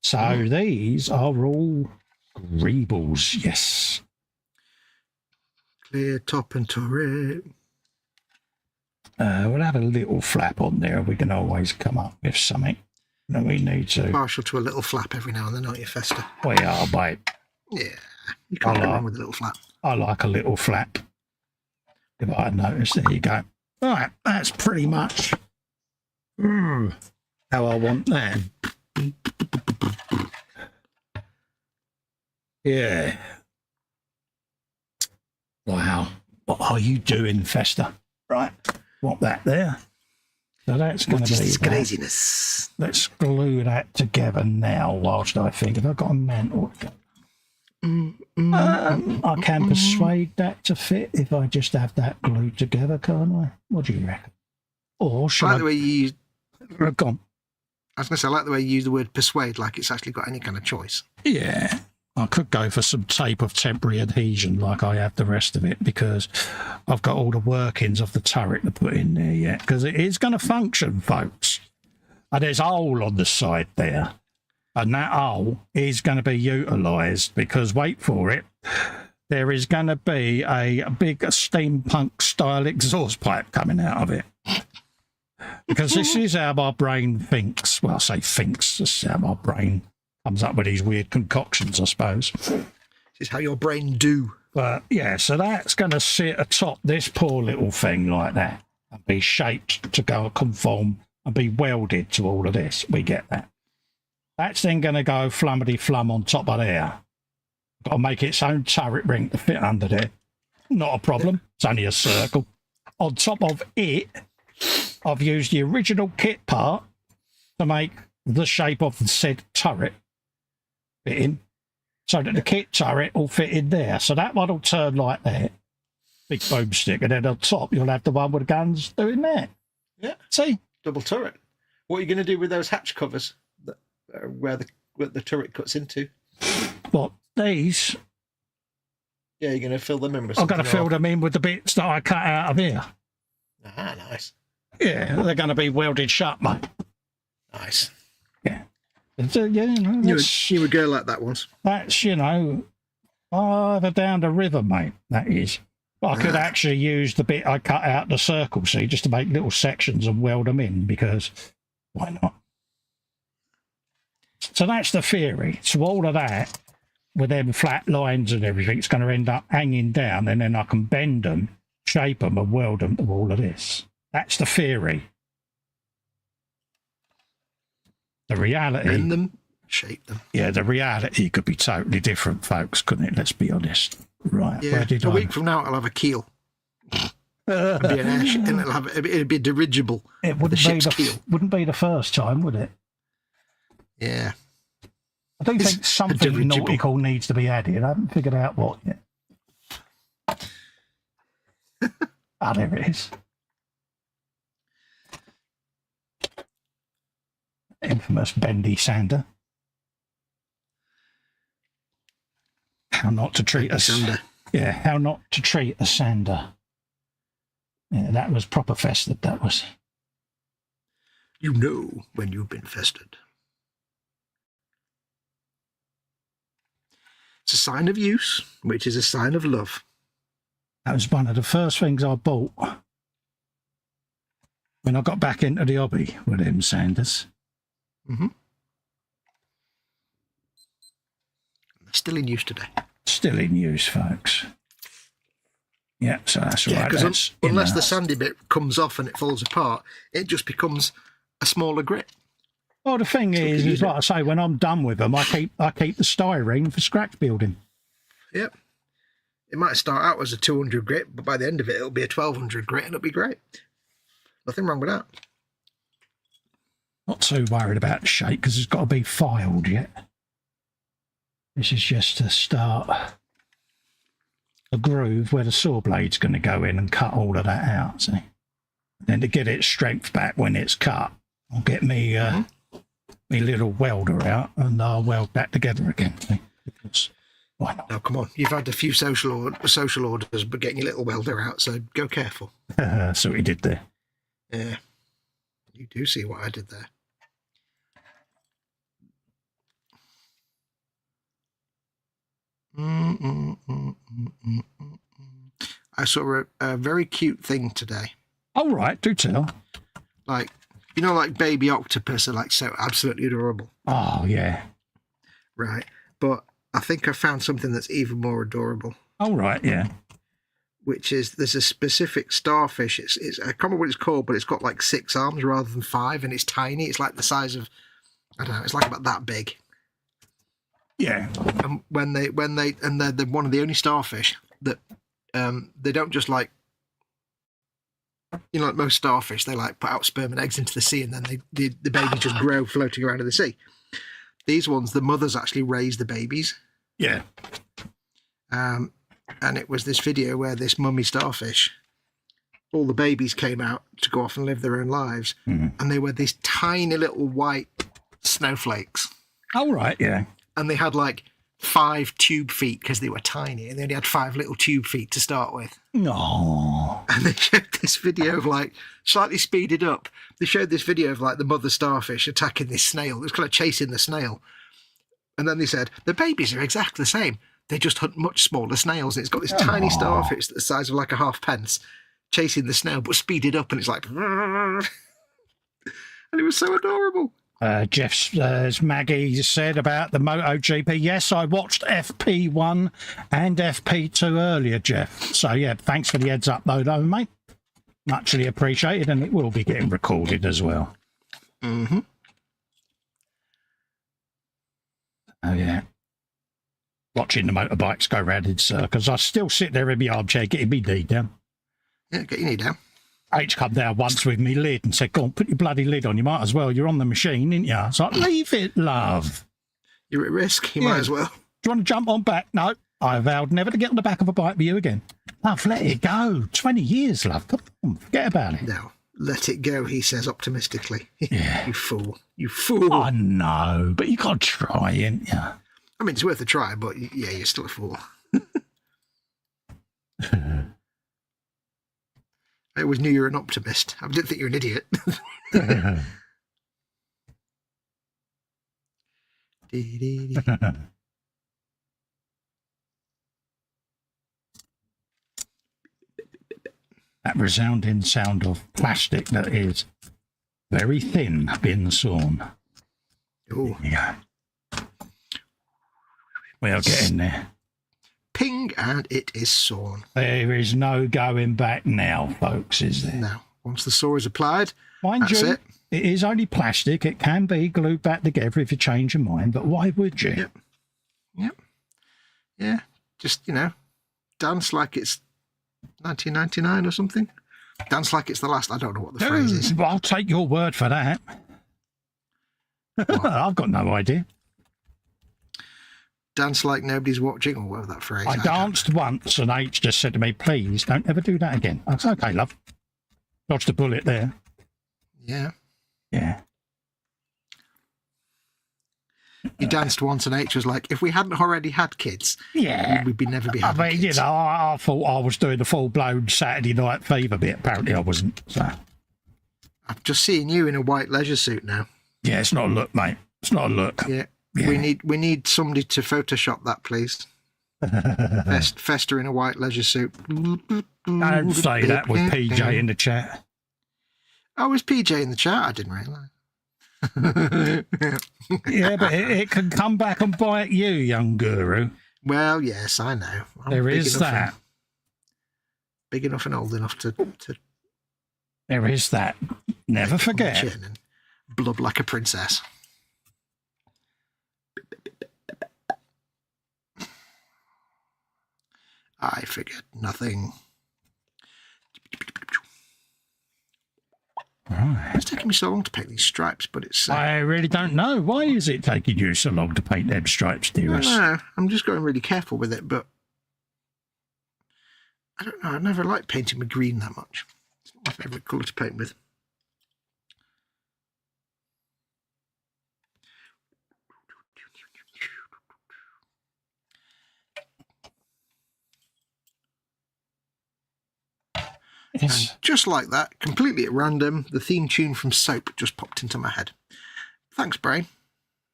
So these are all Rebels, yes. Clear top and turret. We'll have a little flap on there. We can always come up with something that we need to. Partial to a little flap every now and then, aren't you, Festa? We are, mate. Yeah, you can't go wrong with a little flap. I like a little flap. If I notice, there you go. Right, that's pretty much how I want that. Yeah. Wow. What are you doing, Festa? Right. Want that there. So that's going to be this that. craziness. Let's glue that together now whilst I think. Have I got a mantle? I can persuade that to fit if I just have that glued together, can't I? What do you reckon? Or should I like I... the way you use... Gone. I was going to say, I like the way you use the word persuade, like it's actually got any kind of choice. Yeah. I could go for some tape of temporary adhesion like I have the rest of it because I've got all the workings of the turret to put in there yet because it is going to function, folks. And there's a hole on the side there. And that hole is going to be utilised because, wait for it, there is going to be a big steampunk-style exhaust pipe coming out of it. Because this is how my brain thinks. Well, I say thinks. This is how my brain comes up with these weird concoctions, I suppose. This is how your brain do. But, yeah, so that's going to sit atop this poor little thing like that and be shaped to go conform and be welded to all of this. We get that. That's then going to go flummity-flum on top of there. Got to make its own turret ring to fit under there. Not a problem. It's only a circle. On top of it, I've used the original kit part to make the shape of the said turret fit in, so that the kit turret will fit in there. So that one will turn like that. Big boomstick. And then on top, you'll have the one with the guns doing that. Yeah. See? Double turret. What are you going to do with those hatch covers that, where the turret cuts into? What? These? Yeah, you're going to fill them in with I've got something. to fill them in with the bits that I cut out of here. Ah, nice. Yeah, they're going to be welded shut, mate. Nice. Yeah. Yeah, you know, You would go like that once. that's, you know, either down the river, mate, that is. But I could actually use the bit I cut out the circle, see, just to make little sections and weld them in, because why not? So that's the theory. So all of that, with them flat lines and everything, it's going to end up hanging down, and then I can bend them, shape them, and weld them to all of this. That's the theory. The reality... Bend them, shape them. Yeah, the reality could be totally different, folks, couldn't it? Let's be honest. Right, Yeah, where did a I... week from now, I'll have a keel. It'll be an ash, and it'll be a dirigible. It with a ship's keel. wouldn't be the first time, would it? Yeah. I do think something dirigible. nautical needs to be added. I haven't figured out what yet. Ah, there it is. Infamous bendy sander. How not to treat us. Sander. Yeah, how not to treat a sander. Yeah, that was proper fested, that was. You know when you've been festered. It's a sign of use, which is a sign of love. That was one of the first things I bought when I got back into the hobby with them sanders. Mm-hmm. They're still in use today. Still in use, folks. Yeah, so that's Yeah, right. because unless the sandy bit comes off and it falls apart, it just becomes a smaller grit. Well, the thing is like I say, when I'm done with them, I keep the styrene for scratch building. Yep. It might start out as a 200 grit, but by the end of it, it'll be a 1200 grit and it'll be great. Nothing wrong with that. Not too worried about the shape because it's got to be filed yet. This is just to start a groove where the saw blade's going to go in and cut all of that out, see? Then to get its strength back when it's cut, I'll get me me little welder out and I'll weld that together again, see? Because why not? Now, come on. You've had a few social orders, but getting your little welder out, so go careful. So what he did there. Yeah. You do see what I did there. I saw a very cute thing today. All right, do tell. Like, you know, like baby octopus are like so absolutely adorable. Oh, yeah. Right. But I think I found something that's even more adorable. All right, yeah. Which is, there's a specific starfish. It's I can't remember what it's called, but it's got like 6 arms rather than 5, and it's tiny. It's like the size of, I don't know, it's like about that big. Yeah. And they're one of the only starfish that they don't just like, you know, like most starfish, they like put out sperm and eggs into the sea, and then the babies just grow floating around in the sea. These ones, the mothers actually raise the babies. Yeah. And it was this video where this mummy starfish, all the babies came out to go off and live their own lives, and they were these tiny little white snowflakes. All right, yeah. And they had like 5 tube feet because they were tiny, and they only had 5 little tube feet to start with. No. And they showed this video of like, slightly speeded up, they showed this video of like the mother starfish attacking this snail. It was kind of chasing the snail. And then they said, the babies are exactly the same. They just hunt much smaller snails. And it's got this tiny starfish the size of like a halfpence chasing the snail, but speeded up, and it's like, and it was so adorable. Jeff's Maggie said about the MotoGP. Yes, I watched FP1 and FP2 earlier, Jeff. So, yeah, thanks for the heads up, though, mate. Muchly appreciated, and it will be getting recorded as well. Mm-hmm. Oh, yeah. Watching the motorbikes go round in circles. I still sit there in my armchair getting me knee down. Yeah, get your knee down. H come down once with me lid and said, go on, put your bloody lid on. You might as well. You're on the machine, ain't you? It's like, leave it, love. You're at risk. You might as well. Do you want to jump on back? No. I vowed never to get on the back of a bike with you again. Love, let it go. 20 years, love. Come on, forget about it. No, let it go, he says optimistically. Yeah. You fool. You fool. I know, but you got to try, ain't you? I mean, it's worth a try, but yeah, you're still a fool. I always knew you were an optimist. I didn't think you were an idiot. That resounding sound of plastic that is very thin being sawn. Oh, Yeah. We are getting there. ping, and it is sawn. There is no going back now, folks, is there? Now, once the saw is applied, Mind that's you, it. it is only plastic. It can be glued back together if you change your mind, but why would you? Yep. Yeah. Just, dance like it's 1999 or something. Dance like it's the last. I don't know what the phrase is. I'll take your word for that. I've got no idea. Dance like nobody's watching, or whatever that phrase. I danced once and H just said to me, please don't ever do that again. I said, okay, love. Dodged the bullet there. Yeah. Yeah. You danced once and H was like, if we hadn't already had kids, Yeah. we'd never be I having mean, kids. I thought I was doing the full-blown Saturday Night Fever bit. Apparently I wasn't. So. I'm just seeing you in a white leisure suit now. Yeah, it's not a look, mate. It's not a look. Yeah. Yeah. We need somebody to Photoshop that, please. Festa in a white leisure suit. Don't say that with PJ in the chat. Oh, was PJ in the chat? I didn't realise. Yeah, but it can come back and bite you, young guru. Well, yes, I know. I'm There big is enough that. big enough and old enough to There is that. Never make it on the forget. chin and blub like a princess. I forget nothing. Right. It's taking me so long to paint these stripes, but it's... I really don't know. Why is it taking you so long to paint them stripes, I don't dearest? know. I'm just going really careful with it, but I don't know. I never liked painting with green that much. It's not my favourite colour to paint with. Yes. And just like that, completely at random, the theme tune from Soap just popped into my head. Thanks, brain.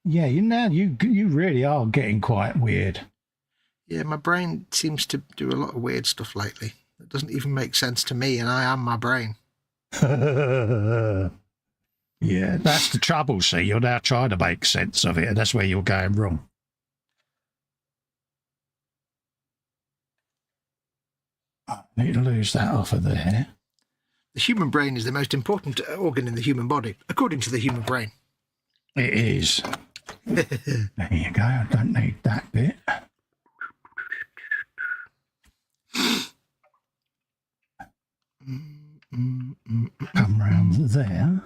Yeah, you really are getting quite weird. Yeah, my brain seems to do a lot of weird stuff lately. It doesn't even make sense to me, and I am my brain. Yeah, that's the trouble, see. You're now trying to make sense of it, and that's where you're going wrong. I need to lose that off of there. The human brain is the most important organ in the human body, according to the human brain. It is. There you go. I don't need that bit. Come round there.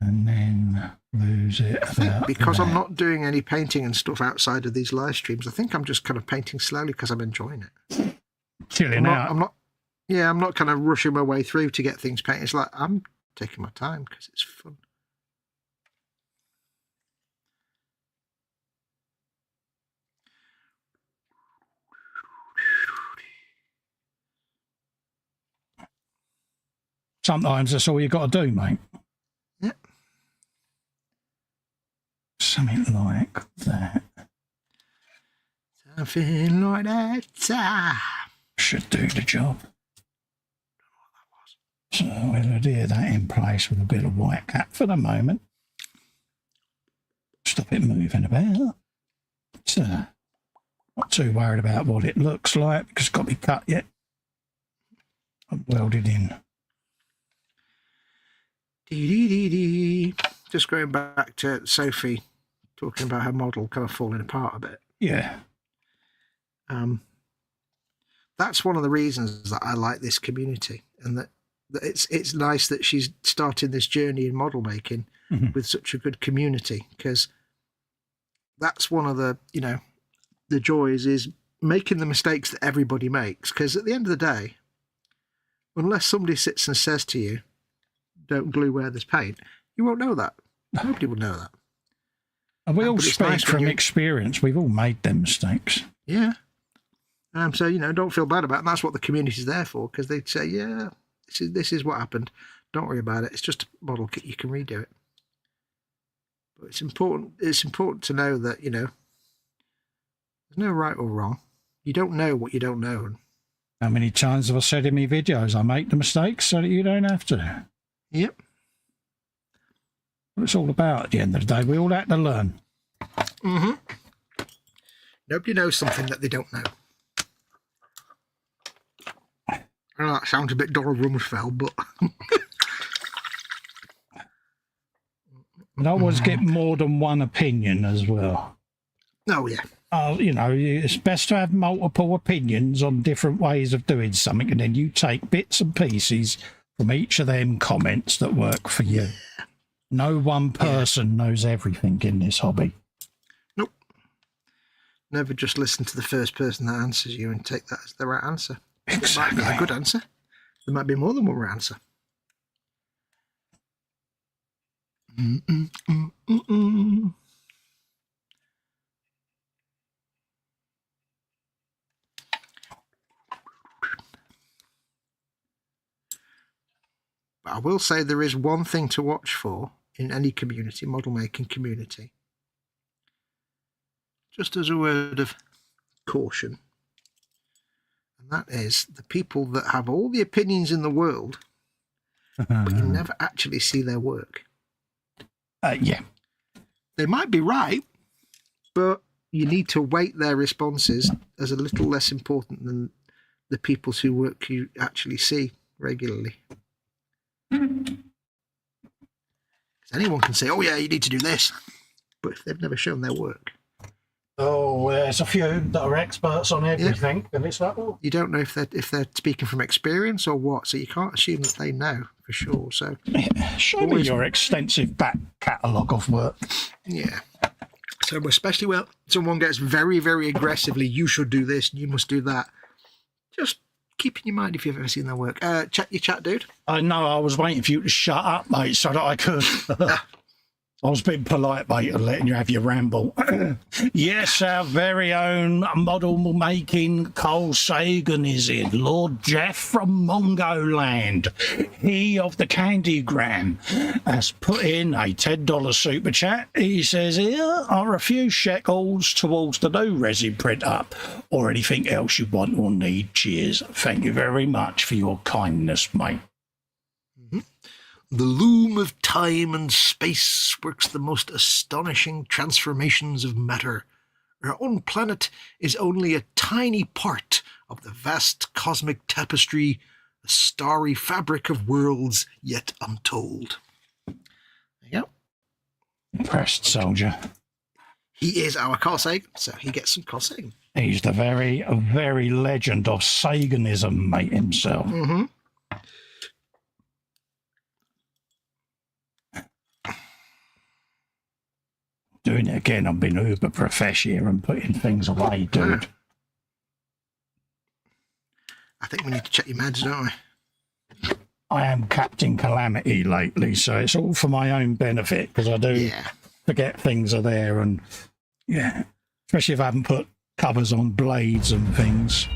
And then lose it about Because there. I'm not doing any painting and stuff outside of these live streams, I think I'm just kind of painting slowly because I'm enjoying it. Chilling out. I'm not kind of rushing my way through to get things painted. It's like I'm taking my time because it's fun. Sometimes that's all you got to do, mate. Yeah. Something like that. Something like that. Should do the job. So we'll adhere that in place with a bit of white cap for the moment. Stop it moving about. So, not too worried about what it looks like because it's got to be cut yet. I'm welded in. Just going back to Sophie talking about her model kind of falling apart a bit. Yeah. That's one of the reasons that I like this community, and that it's nice that she's starting this journey in model making with such a good community, because that's one of the the joys is making the mistakes that everybody makes, because at the end of the day, unless somebody sits and says to you, don't glue where there's paint, you won't know that. Nobody will know that. And we all But it's speak nice when from you- experience. We've all made them mistakes. Yeah. So, don't feel bad about it. And that's what the community's there for, because they'd say, yeah, this is what happened. Don't worry about it. It's just a model kit. You can redo it. But it's important to know that, there's no right or wrong. You don't know what you don't know. How many times have I said in my videos, I make the mistakes so that you don't have to? Yep. What it's all about at the end of the day. We all have to learn. Mm-hmm. Nobody knows something that they don't know. I know that sounds a bit Donald Rumsfeld, but... And I always get more than one opinion as well. Oh, yeah. It's best to have multiple opinions on different ways of doing something, and then you take bits and pieces from each of them comments that work for you. No one person knows everything in this hobby. Nope. Never just listen to the first person that answers you and take that as the right answer. Exactly. It might be a good answer. There might be more than one right answer. But I will say there is one thing to watch for in any community, model making community. Just as a word of caution. And that is the people that have all the opinions in the world, but you never actually see their work. Yeah. They might be right, but you need to weight their responses as a little less important than the people's whose work you actually see regularly. Because anyone can say, oh yeah, you need to do this, but if they've never shown their work. Oh, there's a few that are experts on everything, and it's like, oh. You don't know if they're speaking from experience or what, so you can't assume that they know for sure. So show me your extensive back catalogue of work. Yeah. So especially when someone gets very, very aggressively, you should do this, you must do that. Just keep in your mind if you've ever seen their work. Check your chat, dude. I know, I was waiting for you to shut up, mate, so that I could. I was being polite, mate, and letting you have your ramble. Yes, our very own model-making Carl Sagan is in. Lord Jeff from Mongoland. He of the Candygram has put in a $10 super chat. He says, here are a few shekels towards the new resin printer or anything else you want or need. Cheers. Thank you very much for your kindness, mate. The loom of time and space works the most astonishing transformations of matter. Our own planet is only a tiny part of the vast cosmic tapestry, a starry fabric of worlds yet untold. There you go. Impressed, soldier. He is our Carl Sagan, so he gets some Carl Sagan. He's the very, very legend of Saganism, mate, himself. Mm-hmm. Doing it again, I've been uber professional here and putting things away, dude. I think we need to check your meds, don't we? I am Captain Calamity lately, so it's all for my own benefit, because I do forget things are there, and especially if I haven't put covers on blades and things.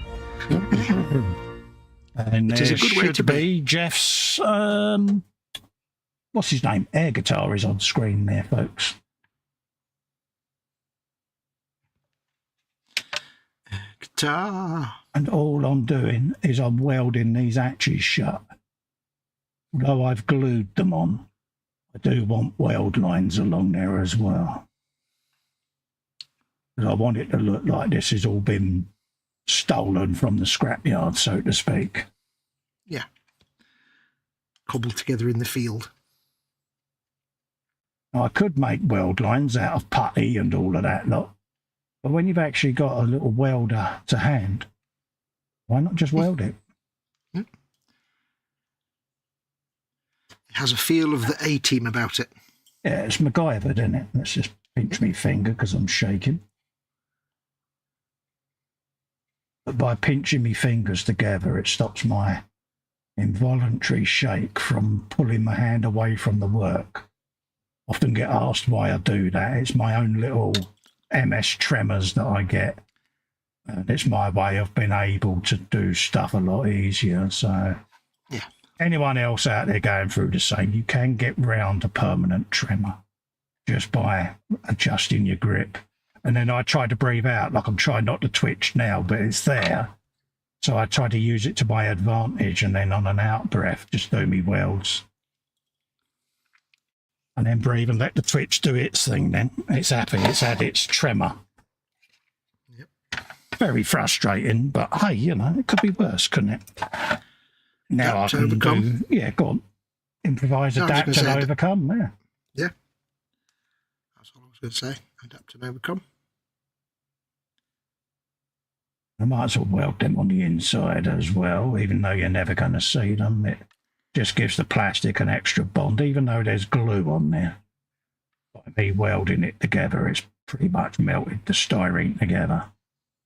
And there should be Jeff's, what's his name? Air guitar is on screen there, folks. Guitar. And all I'm doing is I'm welding these hatches shut. Although I've glued them on, I do want weld lines along there as well. Because I want it to look like this has all been stolen from the scrapyard, so to speak. Yeah. Cobbled together in the field. Now, I could make weld lines out of putty and all of that lot. But when you've actually got a little welder to hand, why not just weld it? It has a feel of the A-Team about it. Yeah, it's MacGyver, isn't it? Let's just pinch my finger because I'm shaking. But by pinching my fingers together, it stops my involuntary shake from pulling my hand away from the work. Often get asked why I do that. It's my own little MS tremors that I get. And it's my way of being able to do stuff a lot easier. So, Yeah. anyone else out there going through the same, you can get round a permanent trimmer just by adjusting your grip. And then I try to breathe out, like I'm trying not to twitch now, but it's there. So I try to use it to my advantage, and then on an out breath, just do me welds. And then breathe and let the twitch do its thing then. It's happy, it's had its tremor. Yep. Very frustrating, but hey, you know, it could be worse, couldn't it? Now Adapt I to can overcome. do, yeah, go on. Improvise, No, I was adapt, gonna and say overcome, yeah. Yeah. That's all I was going to say. Adapt and overcome. I might as well weld them on the inside as well, even though you're never going to see them. It just gives the plastic an extra bond, even though there's glue on there. By me welding it together, it's pretty much melted the styrene together.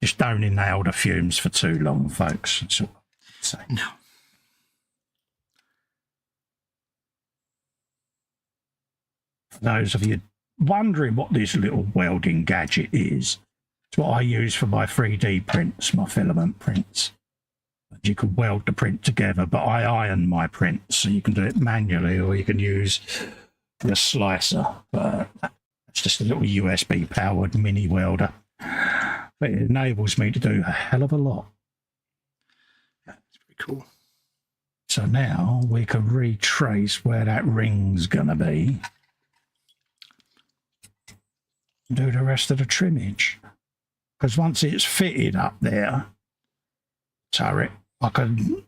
Just don't inhale the fumes for too long, folks. That's all I'd say. No. For those of you wondering what this little welding gadget is, it's what I use for my 3D prints, my filament prints. You can weld the print together, but I iron my prints, so you can do it manually or you can use the slicer. But it's just a little USB powered mini welder. But it enables me to do a hell of a lot. It's pretty cool. So now we can retrace where that ring's going to be. And do the rest of the trimmage. Because once it's fitted up there, turret, I can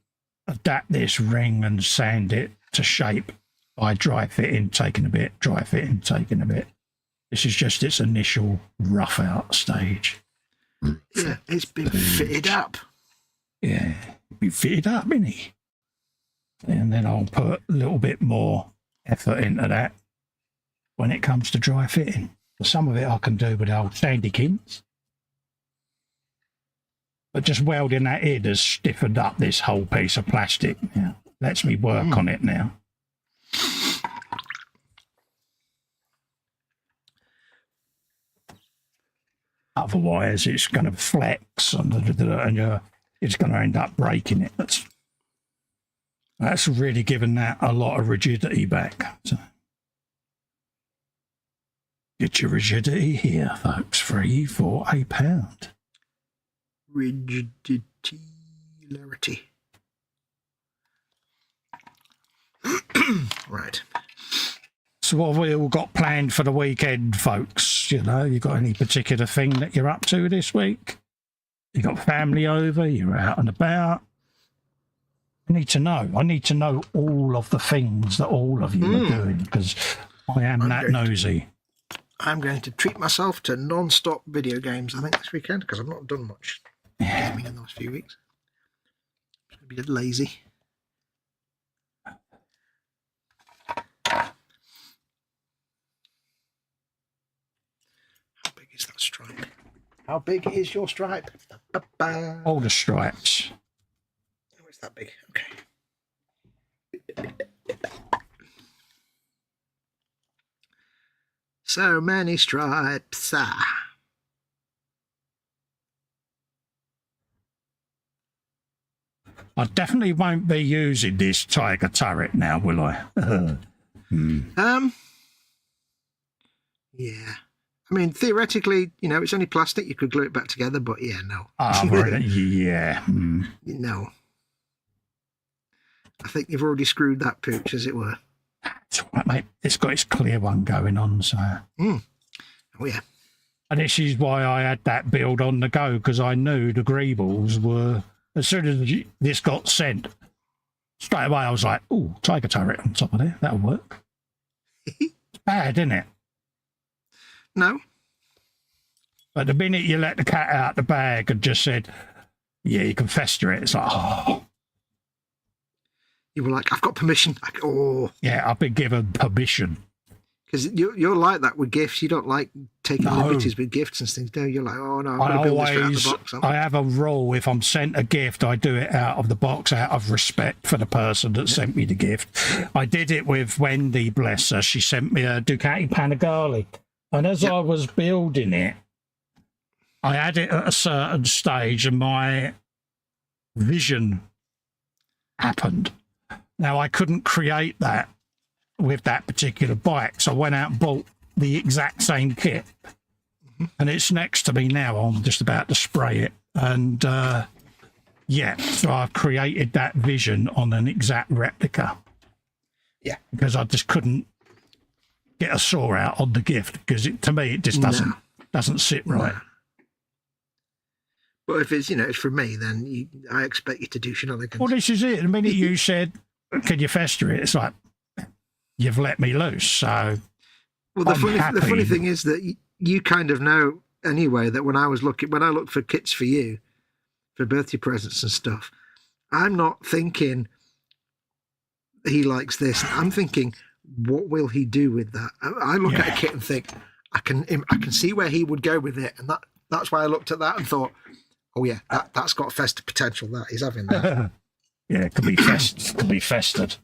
adapt this ring and sand it to shape by dry fitting, taking a bit, dry fitting, taking a bit. This is just its initial rough out stage. Yeah, it's been fitted up. Yeah, be fitted up, innit? And then I'll put a little bit more effort into that when it comes to dry fitting. Some of it I can do with old sandykins. But just welding that in has stiffened up this whole piece of plastic. Yeah, lets me work on it now. Otherwise, it's going to flex and it's going to end up breaking it. That's really given that a lot of rigidity back. So, get your rigidity here, folks, free for £1. Rigidity. Right. So what have we all got planned for the weekend, folks? You know, you got any particular thing that you're up to this week? You got family over? You're out and about? I need to know. I need to know all of the things that all of you are doing, because I am that nosy. I'm going to treat myself to non-stop video games, I think, this weekend, because I've not done much gaming in the last few weeks. I'm going to be a bit lazy. How big is that stripe? How big is your stripe? Ba-ba-ba. All the stripes. Oh, it's that big. Okay. So many stripes. I definitely won't be using this tiger turret now, will I? Yeah. I mean, theoretically, you know, it's only plastic. You could glue it back together, but yeah, no. Yeah. No. I think you've already screwed that pooch, as it were. It's all right, mate. It's got its clear one going on, so. Oh, yeah. And this is why I had that build on the go, because I knew the greebles were, as soon as this got sent, straight away I was like, oh, tiger turret on top of there. That'll work. It's bad, isn't it? No. But the minute you let the cat out the bag and just said, yeah, you can fester it, it's like, oh. You were like, I've got permission. Yeah, I've been given permission. Because you're like that with gifts. You don't like taking liberties with gifts and things, do you? You're like, oh, no, I'm going to build this out of the box. I have a rule. If I'm sent a gift, I do it out of the box, out of respect for the person that sent me the gift. I did it with Wendy, bless her. She sent me a Ducati Panigale. And as I was building it, I had it at a certain stage and my vision happened. Now, I couldn't create that with that particular bike, so I went out and bought the exact same kit. And it's next to me now. I'm just about to spray it. And, so I've created that vision on an exact replica. Yeah. Because I just couldn't get a saw out on the gift, because to me, it just doesn't sit right. No. But if it's, it's for me, then I expect you to do shenanigans. Well, this is it. The minute you said, can you fester it? It's like, you've let me loose. So, well, the funny thing is that you kind of know anyway that when I looked for kits for you, for birthday presents and stuff, I'm not thinking he likes this. I'm thinking, what will he do with that? I look at a kit and think, I can see where he would go with it, and that's why I looked at that and thought, oh yeah, that's got Festa potential. That he's having that. Yeah, it could be festered.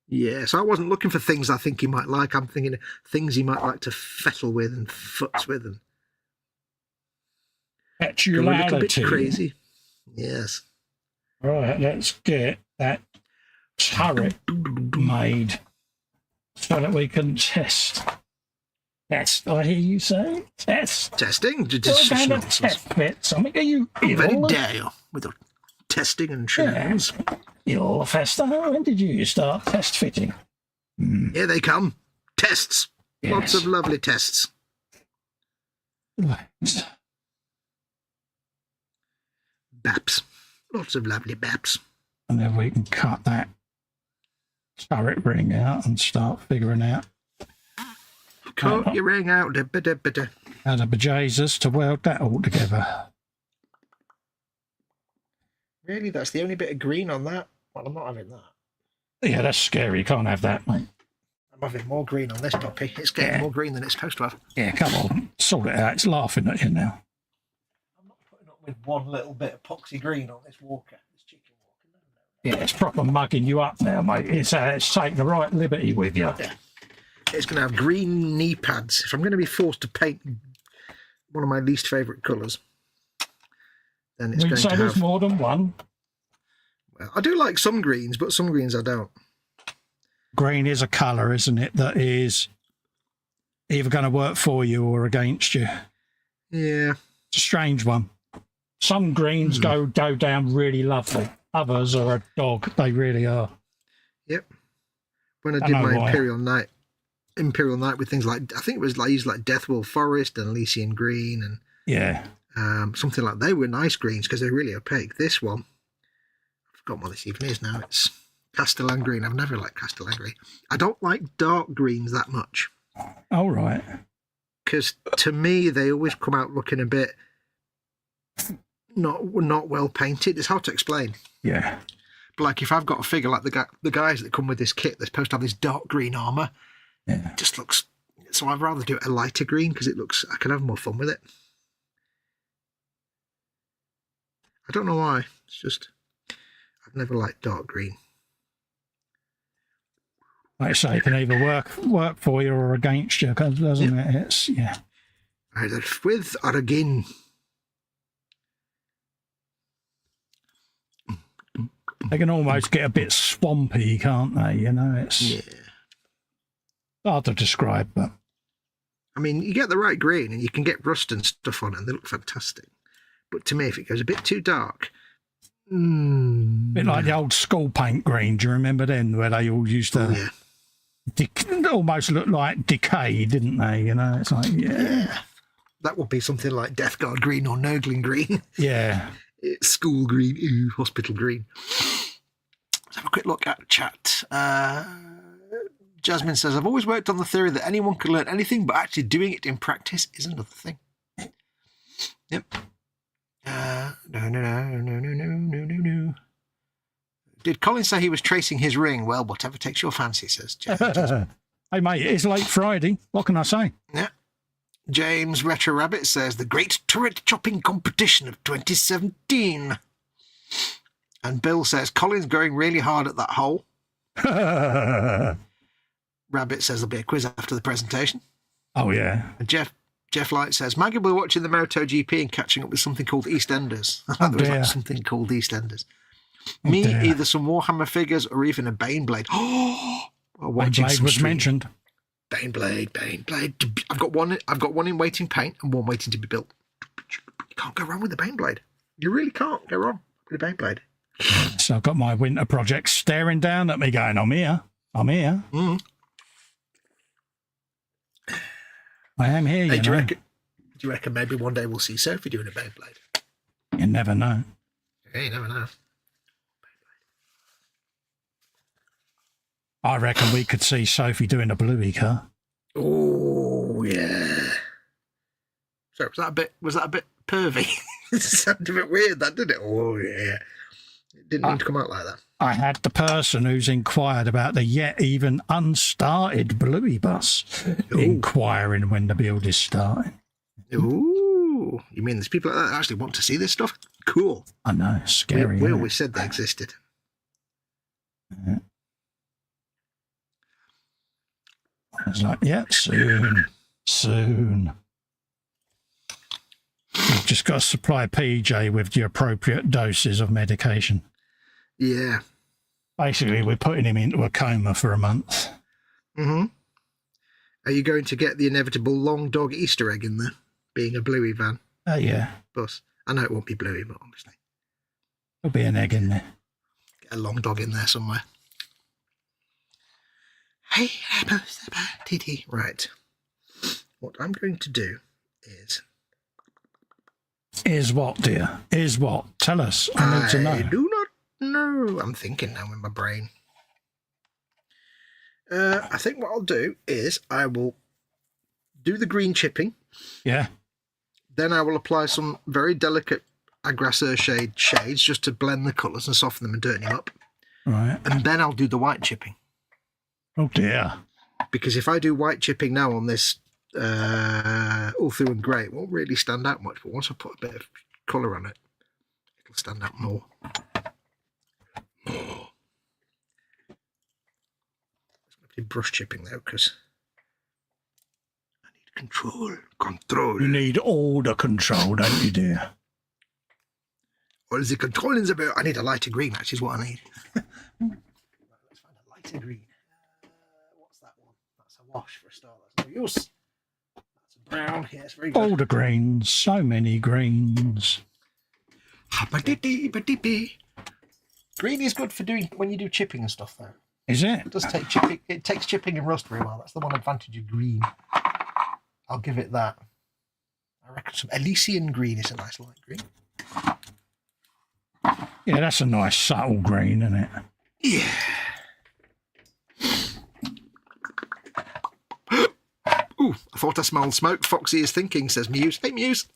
Yeah, so I wasn't looking for things I think he might like. I'm thinking things he might like to fettle with and futz with and Petularity. go a little bit crazy. Yes. Right, let's get that turret made so that we can test. Test, I hear you say? Test. Testing? You're going to test fit something. Are you ill? Very dare with the testing and shenanigans. You're Festa. When did you start test fitting? Here they come. Tests. Yes. Lots of lovely tests. Right. Baps. Lots of lovely baps. And then we can cut that turret ring out and start figuring out. Cut your ring out. How the bejesus to weld that all together. Really? That's the only bit of green on that? Well, I'm not having that. Yeah, that's scary. You can't have that, mate. I'm having more green on this puppy. It's getting more green than it's supposed to have. Yeah, come on. Sort it out. It's laughing at you now. I'm not putting up with one little bit of poxy green on this walker. This chicken walker. No. Yeah, it's proper mugging you up now, mate. It's taking the right liberty with you. Yeah. It's going to have green knee pads. If I'm going to be forced to paint one of my least favourite colours, then it's going to have... there's more than one. Well, I do like some greens, but some greens I don't. Green is a colour, isn't it, that is either going to work for you or against you. Yeah. It's a strange one. Some greens go down really lovely. Others are a dog. They really are. Yep. When I did my Imperial Night with things like, I think it was I used like Deathwell Forest and Elysian Green and something like they were nice greens because they're really opaque. This one, I've forgotten what this even is now. It's Castellan Green. I've never liked Castellan Green. I don't like dark greens that much. Oh, right. Because to me, they always come out looking a bit not well painted. It's hard to explain. Yeah. But like if I've got a figure like the guys that come with this kit, they're supposed to have this dark green armour. Yeah. It just looks... So I'd rather do it a lighter green because I can have more fun with it. I don't know why. It's just... I've never liked dark green. Like I say, it can either work for you or against you, doesn't it? It's, yeah. Either with or again. They can almost get a bit swampy, can't they? You know, it's hard to describe, but... I mean, you get the right green and you can get rust and stuff on it and they look fantastic. But to me, if it goes a bit too dark... A bit like the old school paint green. Do you remember then, where they all used to... almost look like decay, didn't they? You know, it's like, that would be something like Death Guard green or Nurgling green. Yeah. It's school green, hospital green. Let's have a quick look at chat. Jasmine says, I've always worked on the theory that anyone can learn anything, but actually doing it in practice is another thing. Yep. No. Did Colin say he was tracing his ring? Well, whatever takes your fancy, says James. Hey, mate, it's late Friday. What can I say? Yeah. James Retro Rabbit says, the great turret chopping competition of 2017. And Bill says, Colin's going really hard at that hole. Rabbit says there'll be a quiz after the presentation. Oh, yeah. And Jeff Jeff Light says, Maggie, we're watching the MotoGP and catching up with something called EastEnders. I thought there was like something called EastEnders. Me, either some Warhammer figures or even a Baneblade. Oh, Baneblade was mentioned. Baneblade. I've got one in waiting paint and one waiting to be built. You can't go wrong with the Baneblade. You really can't go wrong with a Baneblade. So I've got my winter project staring down at me going, I'm here. Mm. I am here, Hey, you do know. you reckon maybe one day we'll see Sophie doing a Beyblade? You never know. Yeah, you never know. I reckon we could see Sophie doing a bluey car. Oh yeah. Sorry, was that a bit pervy? It sounded a bit weird, that didn't it? Oh yeah. It didn't need to come out like that. I had the person who's inquired about the yet even unstarted bluey bus inquiring when the build is starting. Ooh, you mean there's people like that actually want to see this stuff? Cool. I know, scary. We always said they existed. Yeah. I was like, yeah, soon. You've just got to supply PJ with the appropriate doses of medication. Yeah. Basically, we're putting him into a coma for a month. Mm-hmm. Are you going to get the inevitable long dog Easter egg in there, being a bluey van? Yeah. Bus. I know it won't be bluey, but obviously. There'll be an egg in there. Get a long dog in there somewhere. Hey, right. What I'm going to do is... Is what, dear? Is what? Tell us. I need to know. I do not know. I'm thinking now in my brain. I think what I'll do is I will do the green chipping. Yeah. Then I will apply some very delicate Agrasser shades just to blend the colours and soften them and dirty them up. Right. And then I'll do the white chipping. Oh, dear. Because if I do white chipping now on this all through and grey, it won't really stand out much. But once I put a bit of colour on it, it'll stand out more. It's going to be brush chipping though, because I need control. You need all the control, don't you, dear? What is the controlling about? I need a lighter green, actually, is what I need. Let's find a lighter green. What's that one? That's a wash for a start. That's no use. That's a brown. Yes, very good. All the greens. So many greens. Green is good for doing when you do chipping and stuff, though. Is it? It does take chipping. It takes chipping and rust very well. That's the one advantage of green. I'll give it that. I reckon some Elysian green is a nice light green. Yeah, that's a nice subtle green, isn't it? Yeah. Ooh, I thought I smelled smoke. Foxy is thinking, says Muse. Hey, Muse.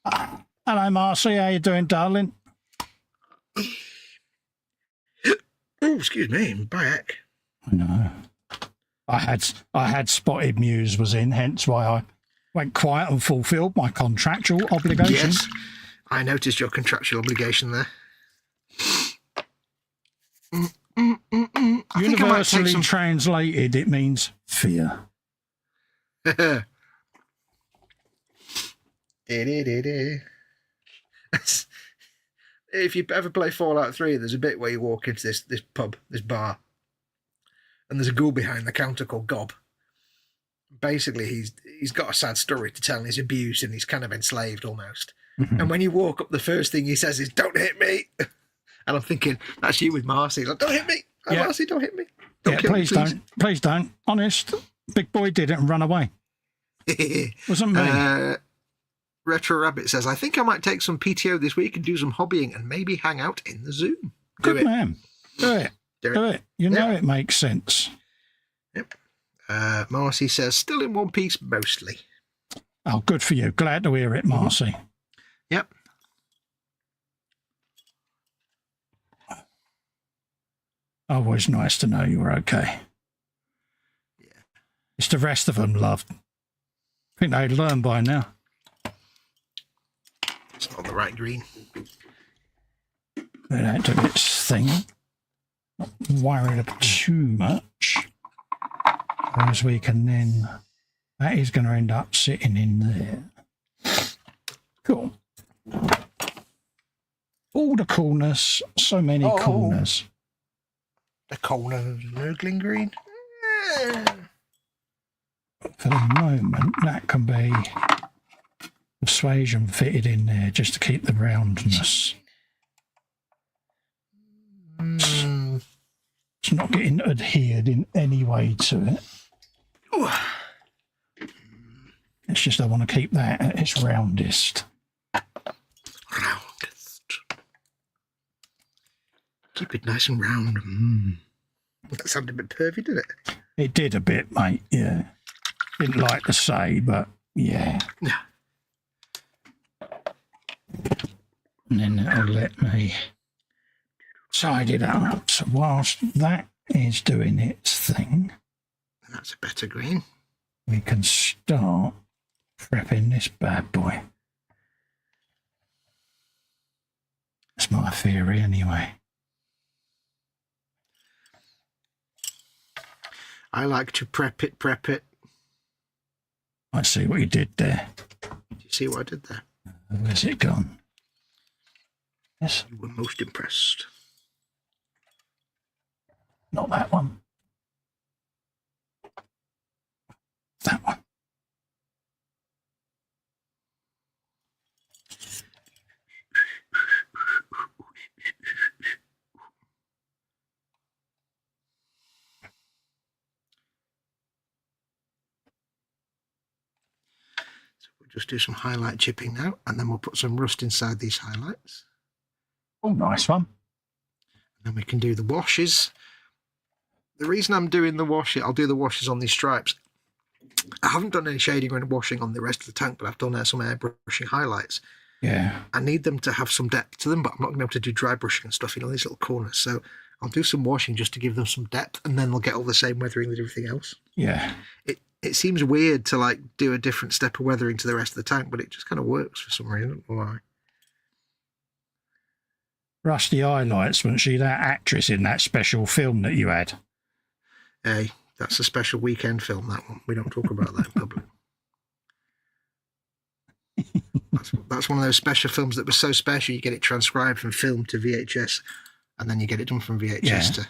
Hello, Marcy. How you doing, darling? Oh, excuse me, back. I know. I had spotted Muse was in, hence why I went quiet and fulfilled my contractual obligations. Yes, I noticed your contractual obligation there. Universally translated, it means fear. If you ever play Fallout 3, there's a bit where you walk into this pub, this bar, and there's a ghoul behind the counter called Gob. Basically, he's got a sad story to tell, and he's abused, and he's kind of enslaved almost. Mm-hmm. And when you walk up, the first thing he says is, "Don't hit me." And I'm thinking, that's you with Marcy. He's like, "Don't hit me. Oh, yeah. Marcy, don't hit me. Don't kill me, please. Please don't. Honest, big boy did it and run away. Wasn't me. Retro Rabbit says, I think I might take some PTO this week and do some hobbying and maybe hang out in the Zoom. Good man. Do it. Do it. You know it makes sense. Yep. Marcy says, still in one piece mostly. Oh, good for you. Glad to hear it, Marcy. Yep. Always nice to know you were okay. Yeah. It's the rest of them, love. I think they'd learn by now. It's not the right green. Let that do its thing. Not worried about too much. As we can then That is going to end up sitting in there. Cool. All the coolness, so many corners. The corner Nurgling green. For the moment, that can be persuasion fitted in there just to keep the roundness. It's not getting adhered in any way to it. It's just I want to keep that at its roundest. Keep it nice and round. That sounded a bit pervy, didn't it? It did a bit, mate, yeah. Didn't like to say, but yeah. And then it'll let me side it up. So whilst that is doing its thing, that's a better green. We can start prepping this bad boy. That's my theory anyway. I like to prep it. I see what you did there. Did you see what I did there? Where's it gone? Yes. You were most impressed. Not that one. That one. Just do some highlight chipping now, and then we'll put some rust inside these highlights. Oh, nice one. And then we can do the washes. The reason I'm doing the washes, I'll do the washes on these stripes. I haven't done any shading or any washing on the rest of the tank, but I've done some airbrushing highlights. Yeah. I need them to have some depth to them, but I'm not going to be able to do dry brushing and stuff in all these little corners. So I'll do some washing just to give them some depth, and then they'll get all the same weathering with everything else. Yeah. It seems weird to like do a different step of weathering to the rest of the tank, but it just kind of works for some reason. I don't know why. Rusty highlights, wasn't she, that actress in that special film that you had? Hey, that's a special weekend film, that one. We don't talk about that in public. That's one of those special films that was so special you get it transcribed from film to VHS, and then you get it done from VHS to...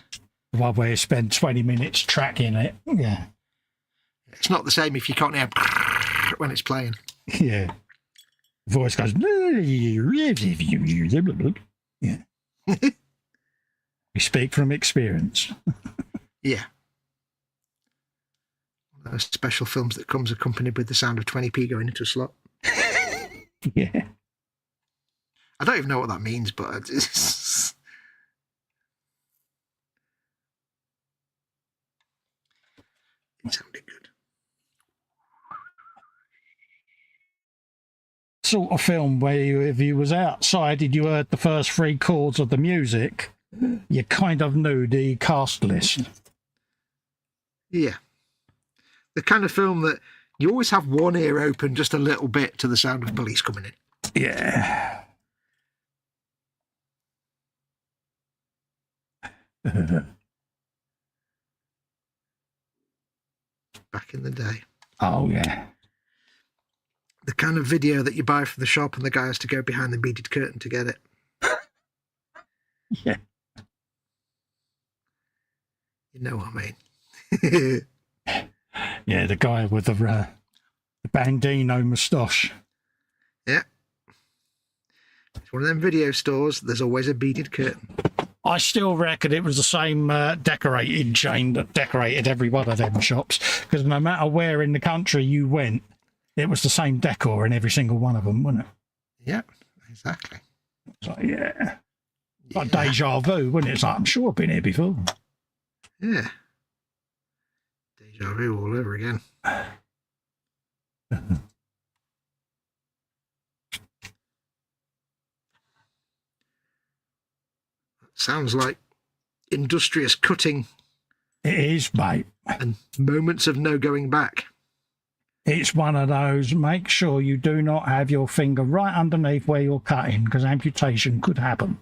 The one where you spend 20 minutes tracking it. Yeah. It's not the same if you can't hear when it's playing. Yeah. The voice goes... Yeah. We speak from experience. Yeah. Those special films that comes accompanied with the sound of 20p going into a slot. Yeah. I don't even know what that means, but it's... It sounded good. Sort of film where if you was outside and you heard the first 3 chords of the music, you kind of knew the cast list. Yeah. The kind of film that you always have one ear open just a little bit to the sound of police coming in. Yeah. Back in the day. Oh, yeah. The kind of video that you buy from the shop and the guy has to go behind the beaded curtain to get it. Yeah. You know what I mean. Yeah, the guy with the bandino moustache. Yeah. It's one of them video stores. There's always a beaded curtain. I still reckon it was the same decorating chain that decorated every one of them shops, because no matter where in the country you went, it was the same decor in every single one of them, wasn't it? Yeah, exactly. It's like, yeah. Like deja vu, wasn't it? It's like, I'm sure I've been here before. Yeah. Deja vu all over again. Sounds like industrious cutting. It is, mate. And moments of no going back. It's one of those, make sure you do not have your finger right underneath where you're cutting, because amputation could happen.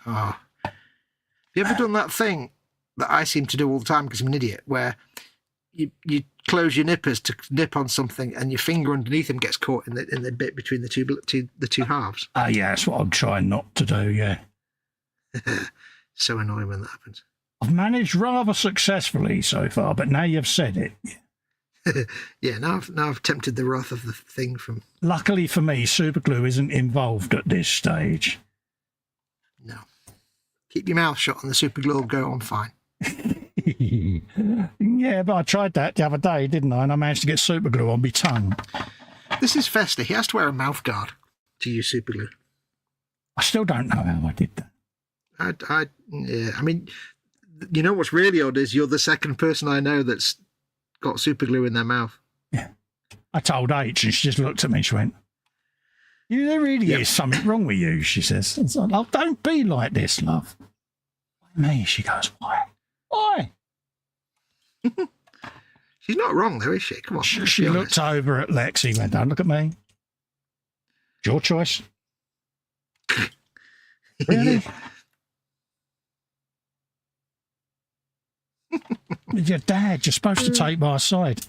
Oh. Have you ever done that thing that I seem to do all the time because I'm an idiot, where you close your nippers to nip on something, and your finger underneath them gets caught in the bit between the two halves. Yeah, that's what I'm trying not to do. Yeah. So annoying when that happens. I've managed rather successfully so far, but now you've said it. Yeah, now I've tempted the wrath of the thing from. Luckily for me, super glue isn't involved at this stage. No. Keep your mouth shut and the super glue will go on fine. Yeah, but I tried that the other day, didn't I? And I managed to get super glue on my tongue. This is Festa. He has to wear a mouth guard to use super glue. I still don't know how I did that. Yeah, I mean, you know what's really odd is you're the second person I know that's got super glue in their mouth. Yeah. I told H and she just looked at me and she went, there really is something wrong with you, she says. It's like, oh, don't be like this, love. Me, she goes, why? Why? She's not wrong, though, is she? Come on. She looked over at Lexi, went, don't look at me. It's your choice. Really? With your dad, you're supposed to take my side.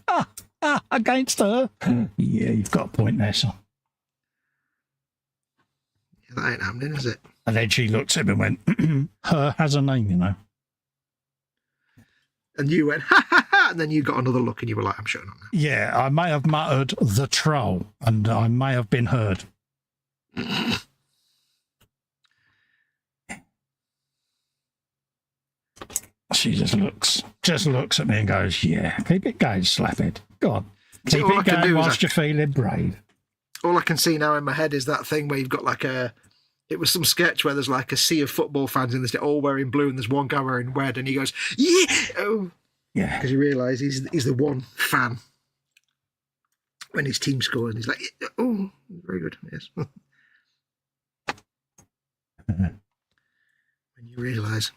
Against her. Yeah, you've got a point there, son. Yeah, that ain't happening, is it? And then she looked at him and went, her has a name, you know. And you went, ha ha ha, and then you got another look and you were like, I'm shutting up now. Yeah, I may have muttered the troll and I may have been heard. She just looks at me and goes, yeah, keep it going, slaphead. Go on. Keep it going whilst you're feeling brave. All I can see now in my head is that thing where you've got like it was some sketch where there's like a sea of football fans in this, all wearing blue, and there's one guy wearing red, and he goes, yeah! Oh. Yeah. Because you realise he's the one fan when his team score, and he's like, oh, very good, yes. When you realise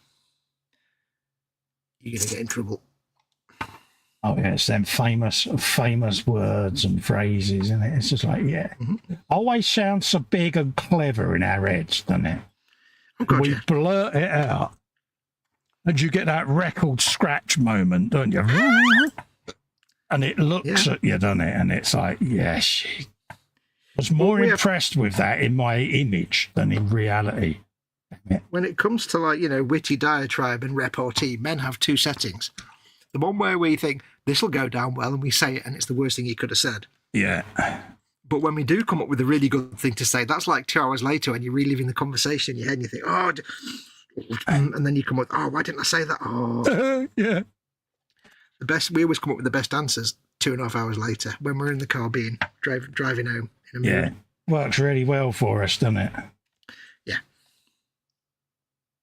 you're going to get in trouble. Oh, yeah, it's them famous words and phrases, isn't it? It's just like, yeah. Mm-hmm. Always sounds so big and clever in our heads, doesn't it? Oh, God, we blurt it out, and you get that record scratch moment, don't you? And it looks at you, doesn't it? And it's like, yeah, she was more impressed with that in my image than in reality. When it comes to, like, you know, witty diatribe and repartee, men have two settings. The one where we think, this will go down well, and we say it, and it's the worst thing he could have said. Yeah. But when we do come up with a really good thing to say, that's like 2 hours later when you're reliving the conversation in your head, and you think, oh, and then you come up with, oh, why didn't I say that? Oh. Yeah. We always come up with the best answers 2.5 hours later when we're in the car driving home. In a movie. Yeah. Works really well for us, doesn't it? Yeah.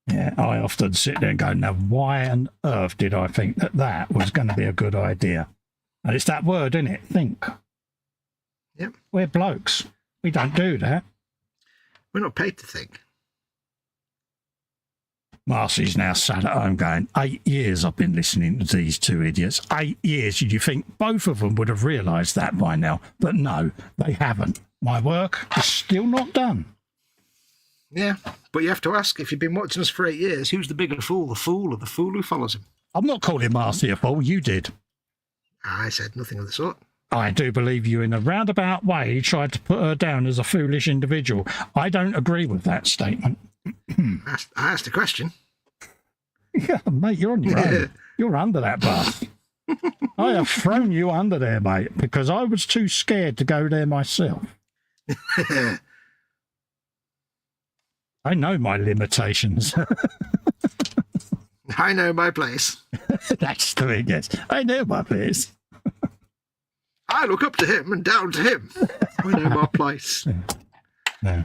Yeah, I often sit there and go, now, why on earth did I think that was going to be a good idea? And it's that word, isn't it? Think. Yep. We're blokes. We don't do that. We're not paid to think. Marcy's now sat at home going, 8 years I've been listening to these two idiots. 8 years. You'd think both of them would have realised that by now. But no, they haven't. My work is still not done. Yeah, but you have to ask, if you've been watching us for 8 years, who's the bigger fool, the fool or the fool who follows him? I'm not calling Marcy a fool. You did. I said nothing of the sort. I do believe you in a roundabout way tried to put her down as a foolish individual. I don't agree with that statement. I asked a question. Yeah, mate, you're on your own. You're under that bus. I have thrown you under there, mate, because I was too scared to go there myself. I know my limitations. I know my place. That's the thing, yes. I know my place. I look up to him and down to him. I know my place. No.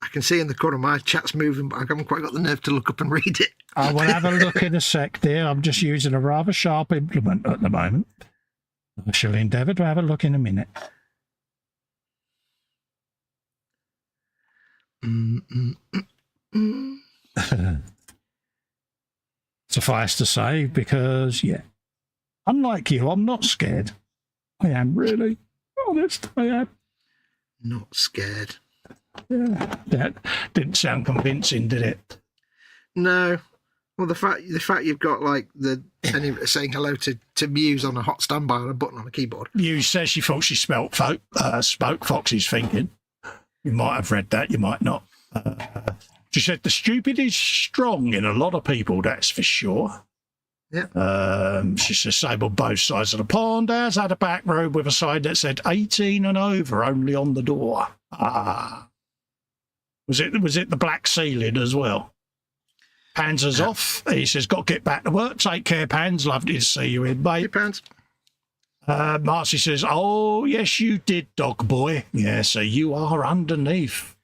I can see in the corner my chat's moving, but I haven't quite got the nerve to look up and read it. I will have a look in a sec, dear. I'm just using a rather sharp implement at the moment. I shall endeavour to have a look in a minute. Suffice to say, because, yeah, unlike you, I'm not scared. I am really honest. I am. Not scared. That didn't sound convincing, did it? No. Well, the fact you've got like saying hello to Muse on a hot standby on a button on a keyboard. Muse says she thought she spoke Fox's thinking. You might have read that, you might not. She said the stupid is strong in a lot of people, that's for sure. Yeah. She's disabled both sides of the pond. Has had a back room with a sign that said 18 and over, only on the door. Was it the black ceiling as well? Pans is off. He says, got to get back to work. Take care, Pans. Lovely to see you in, mate. Hey, Pans. Marcy says, oh, yes, you did, dog boy. Yeah, so you are underneath.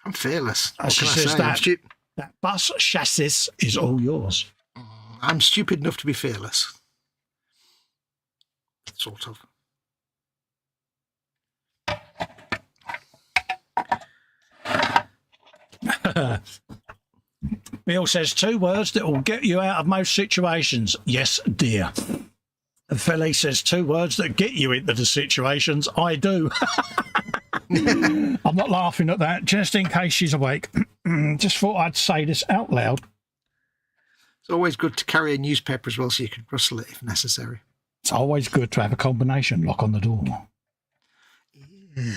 I'm fearless. She says that bus chassis is all yours. I'm stupid enough to be fearless. Sort of. Bill says 2 words that will get you out of most situations. Yes, dear. Philly says 2 words that get you into the situations. I do. I'm not laughing at that, just in case she's awake. Just thought I'd say this out loud. It's always good to carry a newspaper as well so you can rustle it if necessary. It's always good to have a combination lock on the door. Yeah.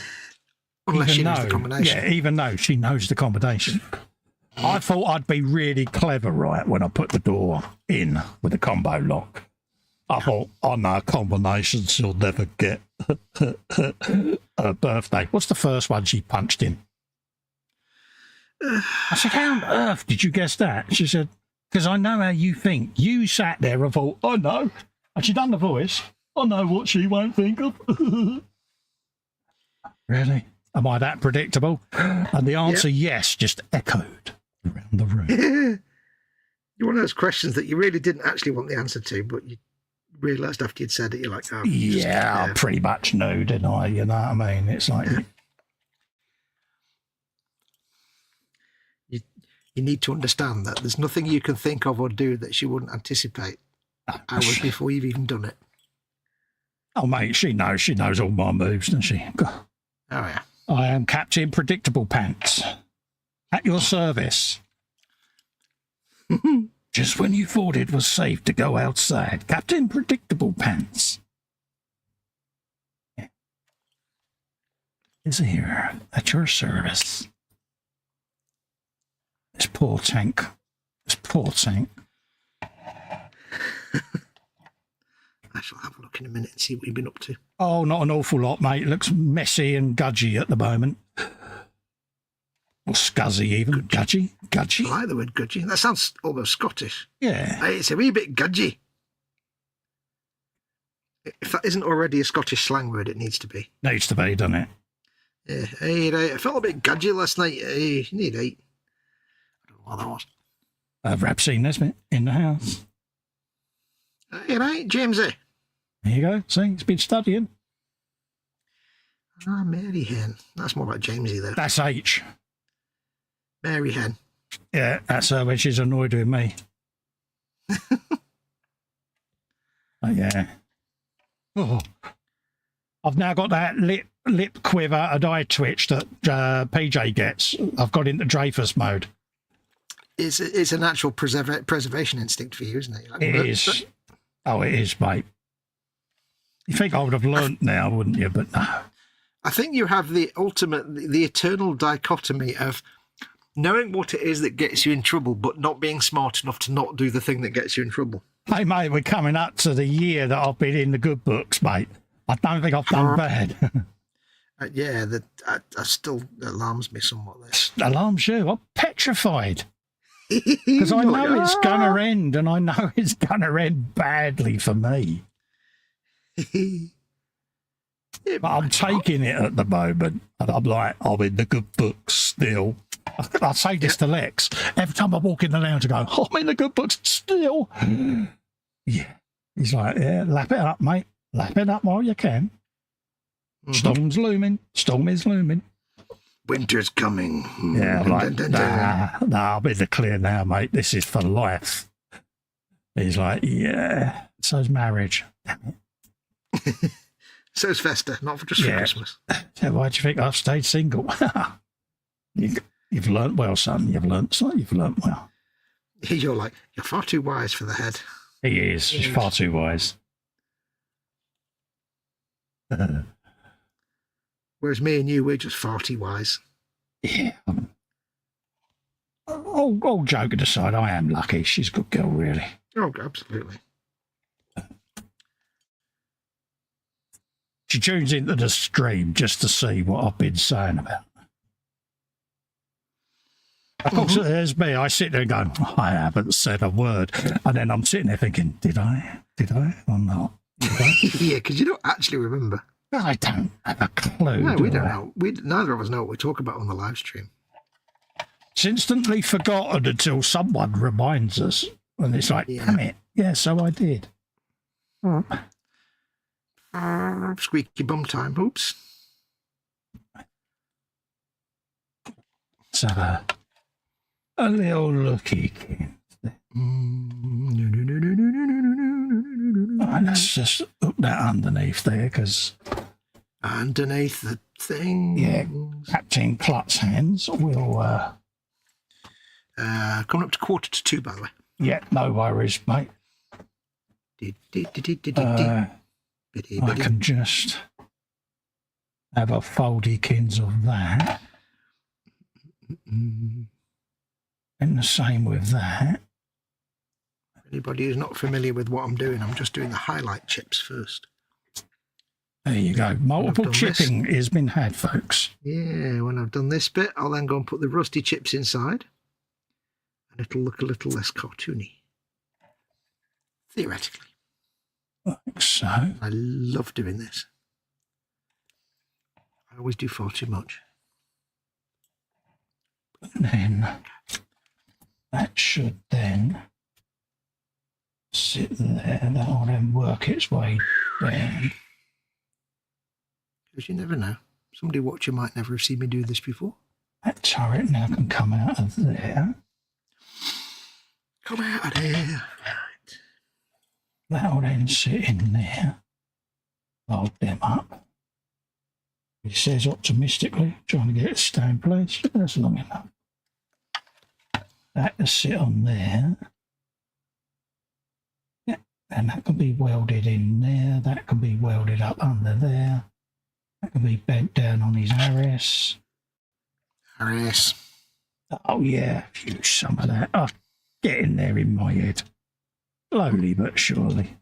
Unless she knows the combination. Yeah, even though she knows the combination. I thought I'd be really clever, right, when I put the door in with a combo lock. I thought, oh no, combinations she'll never get. Her birthday. What's the first one she punched in? I said, how on earth did you guess that? She said, because I know how you think. You sat there and thought, I know. And she done the voice. I know what she won't think of. Really? Am I that predictable? And the answer, yes, just echoed around the room. You're one of those questions that you really didn't actually want the answer to, but you realised after you'd said it, you're like, oh. Yeah, I pretty much knew, didn't I? You know what I mean? It's like... You need to understand that there's nothing you can think of or do that she wouldn't anticipate hours before you've even done it. Oh, mate, she knows all my moves, doesn't she? Oh, yeah. I am Captain Predictable Pants. At your service. Just when you thought it was safe to go outside. Captain Predictable Pants. Yeah. Is here at your service. This poor tank. I shall have a look in a minute and see what you've been up to. Oh, not an awful lot, mate. It looks messy and gudgy at the moment. Or scuzzy even. Gudgy? Gudgy? I like the word gudgy. That sounds almost Scottish. Yeah. Hey, it's a wee bit gudgy. If that isn't already a Scottish slang word, it needs to be. Needs to be, doesn't it? Yeah. Hey, right. I felt a bit gudgy last night. Hey, you need 8. I don't know what that was. Rapsy Nesmith in the house. Hey, right, Jamesy. There you go. See, he's been studying. Ah, Mary Hen. That's more like Jamesy, though. That's H. Mary Hen. Yeah, that's her when she's annoyed with me. Oh, yeah. Oh. I've now got that lip quiver and eye twitch that PJ gets. I've got into Dreyfus mode. It's a natural preservation instinct for you, isn't it? Like, it is. Oh, it is, mate. You think I would have learnt now, wouldn't you? But no. I think you have the eternal dichotomy of knowing what it is that gets you in trouble, but not being smart enough to not do the thing that gets you in trouble. Hey, mate, we're coming up to the year that I've been in the good books, mate. I don't think I've done bad. Yeah, that still alarms me somewhat. This alarms you? I'm petrified. Because I know it's going to end, and I know it's going to end badly for me. But I'm taking it at the moment, and I'm like, I'm in the good books still. I say this to Lex. Every time I walk in the lounge, I go, I'm in the good books still. Yeah. He's like, yeah, lap it up, mate. Lap it up while you can. Storm's looming. Storm is looming. Winter's coming. Yeah, I'm like, nah, I'm in the clear now, mate. This is for life. He's like, yeah, so's marriage. Damn it. So's Festa, not just for Christmas. So why do you think I've stayed single? You've learnt well, son. You've learnt well. You're far too wise for the head. He is. He's far too wise. Whereas me and you, we're just far too wise. Yeah. All joking aside, I am lucky. She's a good girl, really. Oh, absolutely. She tunes into the stream just to see what I've been saying about. Of course, there's me. I sit there and go, I haven't said a word. And then I'm sitting there thinking, did I or not? Yeah, because you don't actually remember. I don't have a clue. No, we don't know. Neither of us know what we talk about on the live stream. It's instantly forgotten until someone reminds us. And it's like, damn it. Yeah, so I did. Squeaky bum time. Oops. Let's have a little looky. Let's just hook that underneath there, because underneath the thing. Yeah, Captain Clut's hands will. Coming up to 1:45, by the way. Yeah, no worries, mate. I can just have a foldykins of that. And the same with that. Anybody who's not familiar with what I'm doing, I'm just doing the highlight chips first. There you go. Multiple chipping has been had, folks. Yeah, when I've done this bit, I'll then go and put the rusty chips inside. And it'll look a little less cartoony. Theoretically. Like so. I love doing this. I always do far too much. And then that should then sit there. That'll then work its way down. Because you never know. Somebody watching might never have seen me do this before. That turret now can come out of there. Come out of there. Right. That'll then sit in there. Hold them up. He says optimistically, trying to get it to stay in place. That's long enough. That can sit on there. Yeah, and that can be welded in there. That can be welded up under there. That can be bent down on his Harris. Harris. Oh yeah, use some of that. Oh, get in there in my head. Slowly but surely.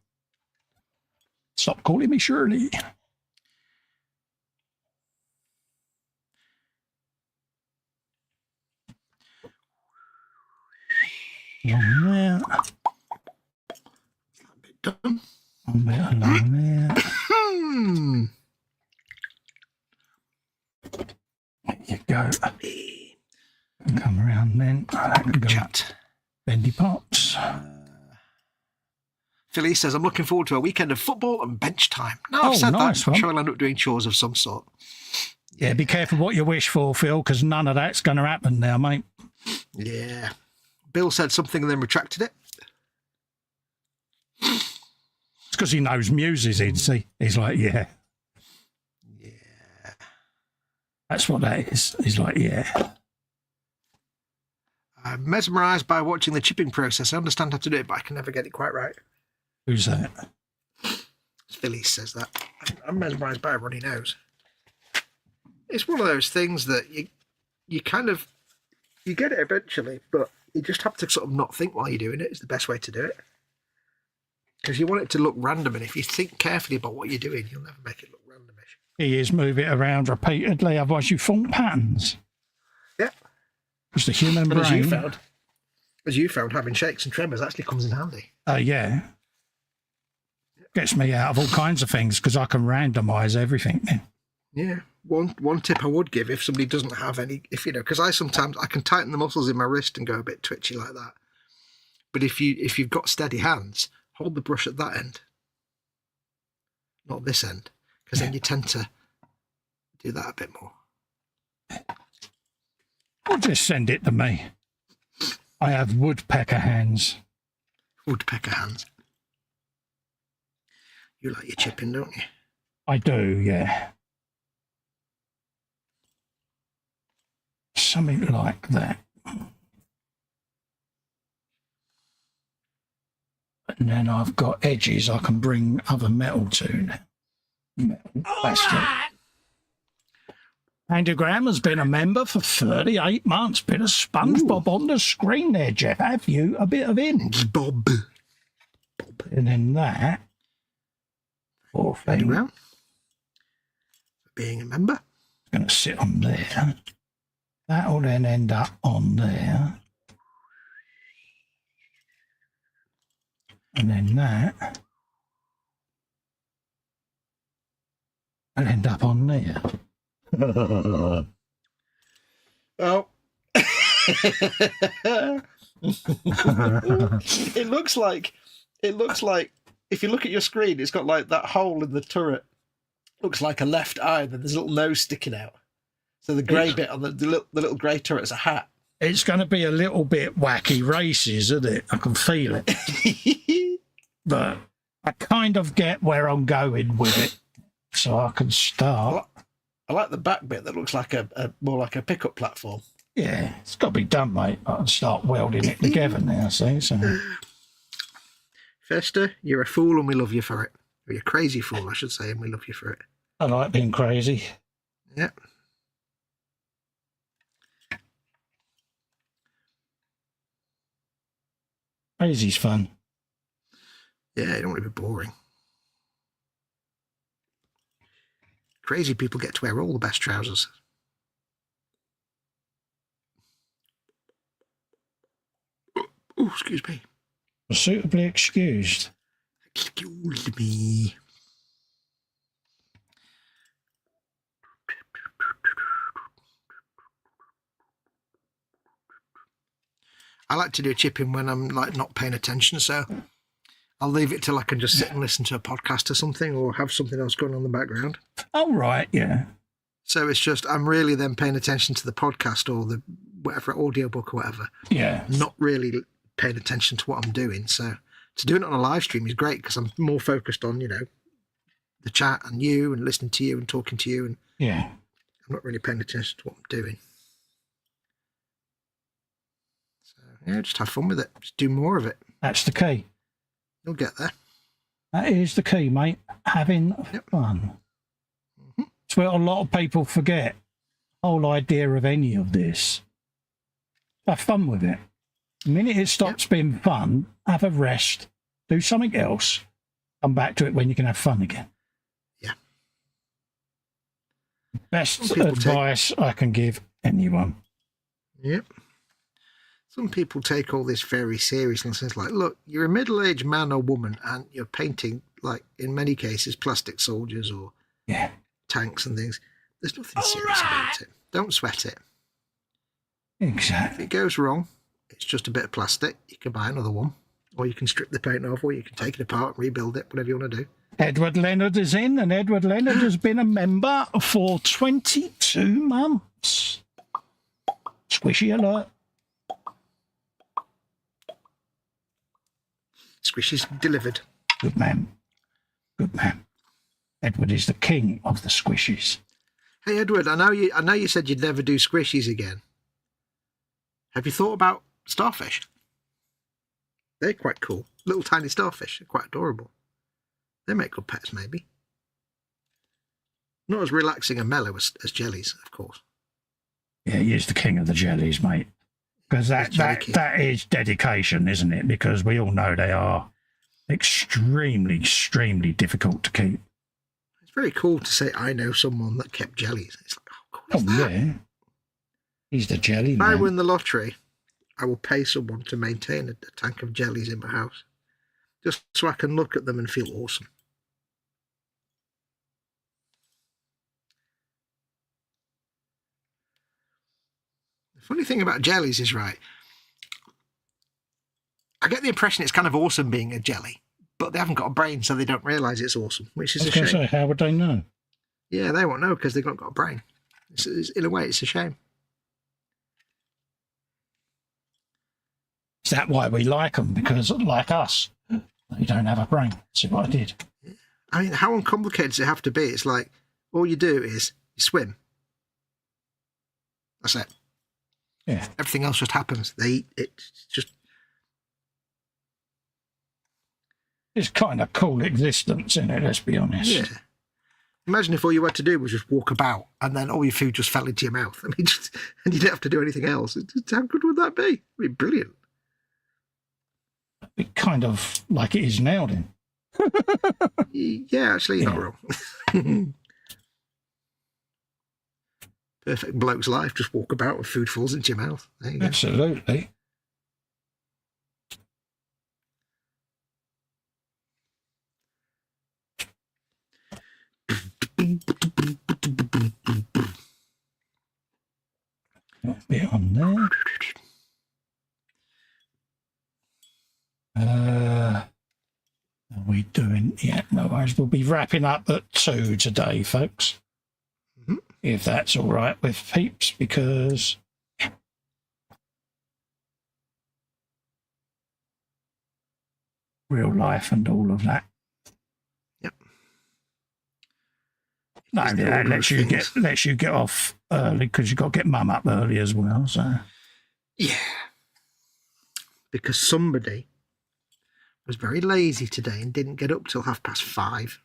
Stop calling me Shirley. Along there. Done. A bit along there. There you go. Come around then. That can go Chat. bendy pops. Philly says, I'm looking forward to a weekend of football and bench time. Now I've said nice that, I'm one. sure I'll end up doing chores of some sort. Yeah, be careful what you wish for, Phil, because none of that's going to happen now, mate. Yeah. Bill said something and then retracted it. It's because he knows Muse is in, see? He's like, yeah. Yeah. That's what that is. He's like, yeah. I'm mesmerised by watching the chipping process. I understand how to do it, but I can never get it quite right. Who's that? Philly says that. I'm mesmerised by a runny nose. It's one of those things that you kind of, you get it eventually, but you just have to sort of not think while you're doing it is the best way to do it. Because you want it to look random, and if you think carefully about what you're doing, you'll never make it look randomish. He is move it around repeatedly, otherwise you form patterns. Yeah. Because the human And brain... as you found, having shakes and tremors actually comes in handy. Yeah. Gets me out of all kinds of things because I can randomise everything then. Yeah. One tip I would give if somebody doesn't have any, if you know, because I can tighten the muscles in my wrist and go a bit twitchy like that. But if you've got steady hands, hold the brush at that end, not this end, because then you tend to do that a bit more. Or just send it to me. I have woodpecker hands. Woodpecker hands. You like your chipping, don't you? I do, yeah. something like that. And then I've got edges I can bring other metal to now. Metal, plastic. Andy Graham has been a member for 38 months. Bit of SpongeBob on the screen there, Jeff. Have you a bit of him? Bob. And then that. Or Andy Graham. Being a member. Going to sit on there. That'll then end up on there. And then that. And end up on there. Oh. It looks like if you look at your screen, it's got like that hole in the turret. Looks like a left eye, then there's a little nose sticking out. So the grey bit on the little grey turret's a hat. It's going to be a little bit wacky races, isn't it? I can feel it. But I kind of get where I'm going with it. So I can start. I like the back bit that looks like a more like a pickup platform. Yeah, it's got to be done, mate. I can start welding it together now, see? So. Festa, you're a fool and we love you for it. Or you're a crazy fool, I should say, and we love you for it. I like being crazy. Yeah. Crazy's fun. Yeah, you don't want to be boring. Crazy people get to wear all the best trousers. Oh, excuse me. Suitably excused. Excuse me. I like to do chipping when I'm like not paying attention, so I'll leave it till I can just sit and listen to a podcast or something, or have something else going on in the background. Oh, right, yeah. So it's just I'm really then paying attention to the podcast or the whatever audiobook or whatever. Yeah. Not really paying attention to what I'm doing. So to do it on a live stream is great because I'm more focused on, you know, the chat and you and listening to you and talking to you, and yeah, I'm not really paying attention to what I'm doing. So yeah, just have fun with it. Just do more of it. That's the key. You'll get there. That is the key, mate. Having fun. Mm-hmm. It's what a lot of people forget. The whole idea of any of this. Have fun with it. The minute it stops being fun, have a rest, do something else, come back to it when you can have fun again. Yeah. Best advice I can give anyone. Yep. Some people take all this very seriously and says, like, look, you're a middle-aged man or woman and you're painting, like, in many cases, plastic soldiers or tanks and things. There's nothing serious about it. Don't sweat it. Exactly. If it goes wrong, it's just a bit of plastic. You can buy another one, or you can strip the paint off, or you can take it apart and rebuild it, whatever you want to do. Edward Leonard is in, and Edward Leonard has been a member for 22 months. Squishy alert. Squishy's delivered. Good man. Good man. Edward is the king of the squishies. Hey, Edward, I know you said you'd never do squishies again. Have you thought about starfish? They're quite cool. Little tiny starfish. They're quite adorable. They make good pets, maybe. Not as relaxing and mellow as jellies, of course. Yeah, he is the king of the jellies, mate. Because that is dedication, isn't it? Because we all know they are extremely, extremely difficult to keep. It's very cool to say, I know someone that kept jellies. It's like, oh, cool. Oh, yeah. He's the jelly man. If I win the lottery, I will pay someone to maintain a tank of jellies in my house. Just so I can look at them and feel awesome. The funny thing about jellies is, right, I get the impression it's kind of awesome being a jelly, but they haven't got a brain, so they don't realise it's awesome, which is a shame. Say, how would they know? Yeah, they won't know because they've not got a brain. In a way, it's a shame. Is that why we like them? Because, like us, they don't have a brain. See what I did? I mean, how uncomplicated does it have to be? It's like, all you do is you swim. That's it. Yeah. Everything else just happens. They eat it. Just It's kind of cool existence, isn't it? Let's be honest. yeah. Imagine if all you had to do was just walk about, and then all your food just fell into your mouth. I mean, and you didn't have to do anything else. How good would that be? It'd be brilliant. It kind of like it is now, then. Yeah, actually, you're not wrong. Perfect bloke's life. Just walk about and food falls into your mouth. There you go. Absolutely. Got a bit on there. Are we doing? Yeah, no worries. We'll be wrapping up at 2 today, folks. Mhm. If that's all right with peeps, because real life and all of that. Yep. No, Just the that order of lets you get off early because you've got to get mum up early as well. So Yeah. Because somebody was very lazy today and didn't get up till 5:30.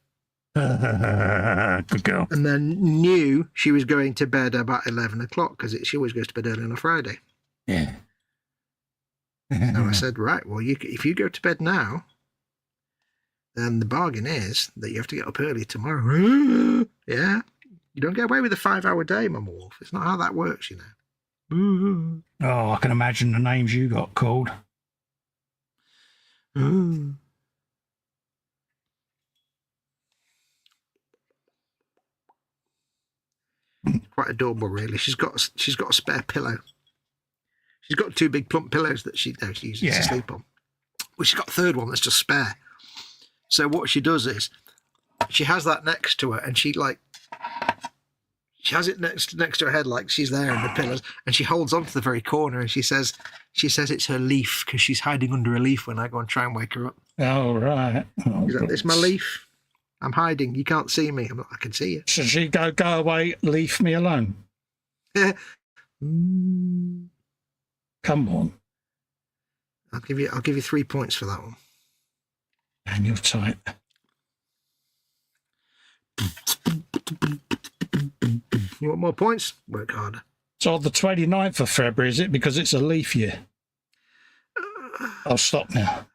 good girl. And then knew she was going to bed about 11 o'clock because she always goes to bed early on a Friday. Yeah. So I said, right, well, if you go to bed now, then the bargain is that you have to get up early tomorrow. Yeah. You don't get away with a 5-hour day, Mama Wolf. It's not how that works, you know. Oh, I can imagine the names you got called. Quite adorable, really. She's got a spare pillow. She's got 2 big plump pillows that she uses to sleep on. Well, she's got a third one that's just spare. So what she does is she has that next to her, and she has it next to her head, like she's there in the pillows, and she holds on to the very corner, and she says it's her leaf because she's hiding under a leaf when I go and try and wake her up. Oh, right. Oh, She's like, "It's my leaf. I'm hiding. You can't see me." I'm like, "I can see you." Should she go away, leave me alone? Come on. I'll give you 3 points for that one. And you're tight. You want more points? Work harder. So the 29th of February, is it? Because it's a leaf year. I'll stop now.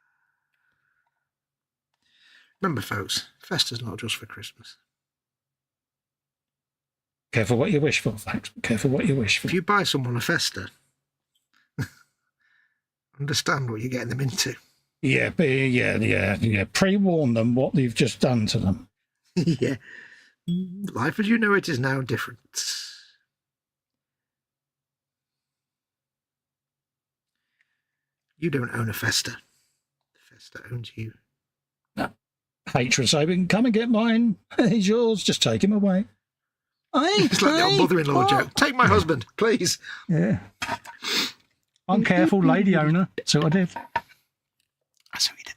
Remember, folks, Festa's not just for Christmas. Careful what you wish for, folks. Careful what you wish for. If you buy someone a Festa, understand what you're getting them into. Yeah. Pre-warn them what you've just done to them. Yeah. Life as you know it is now different. You don't own a Festa. Festa owns you. No. Patron say, we can come and get mine. He's yours. Just take him away. It's like the old mother-in-law joke. Take my husband, please. Yeah. Uncareful lady owner. That's what I did. That's how he did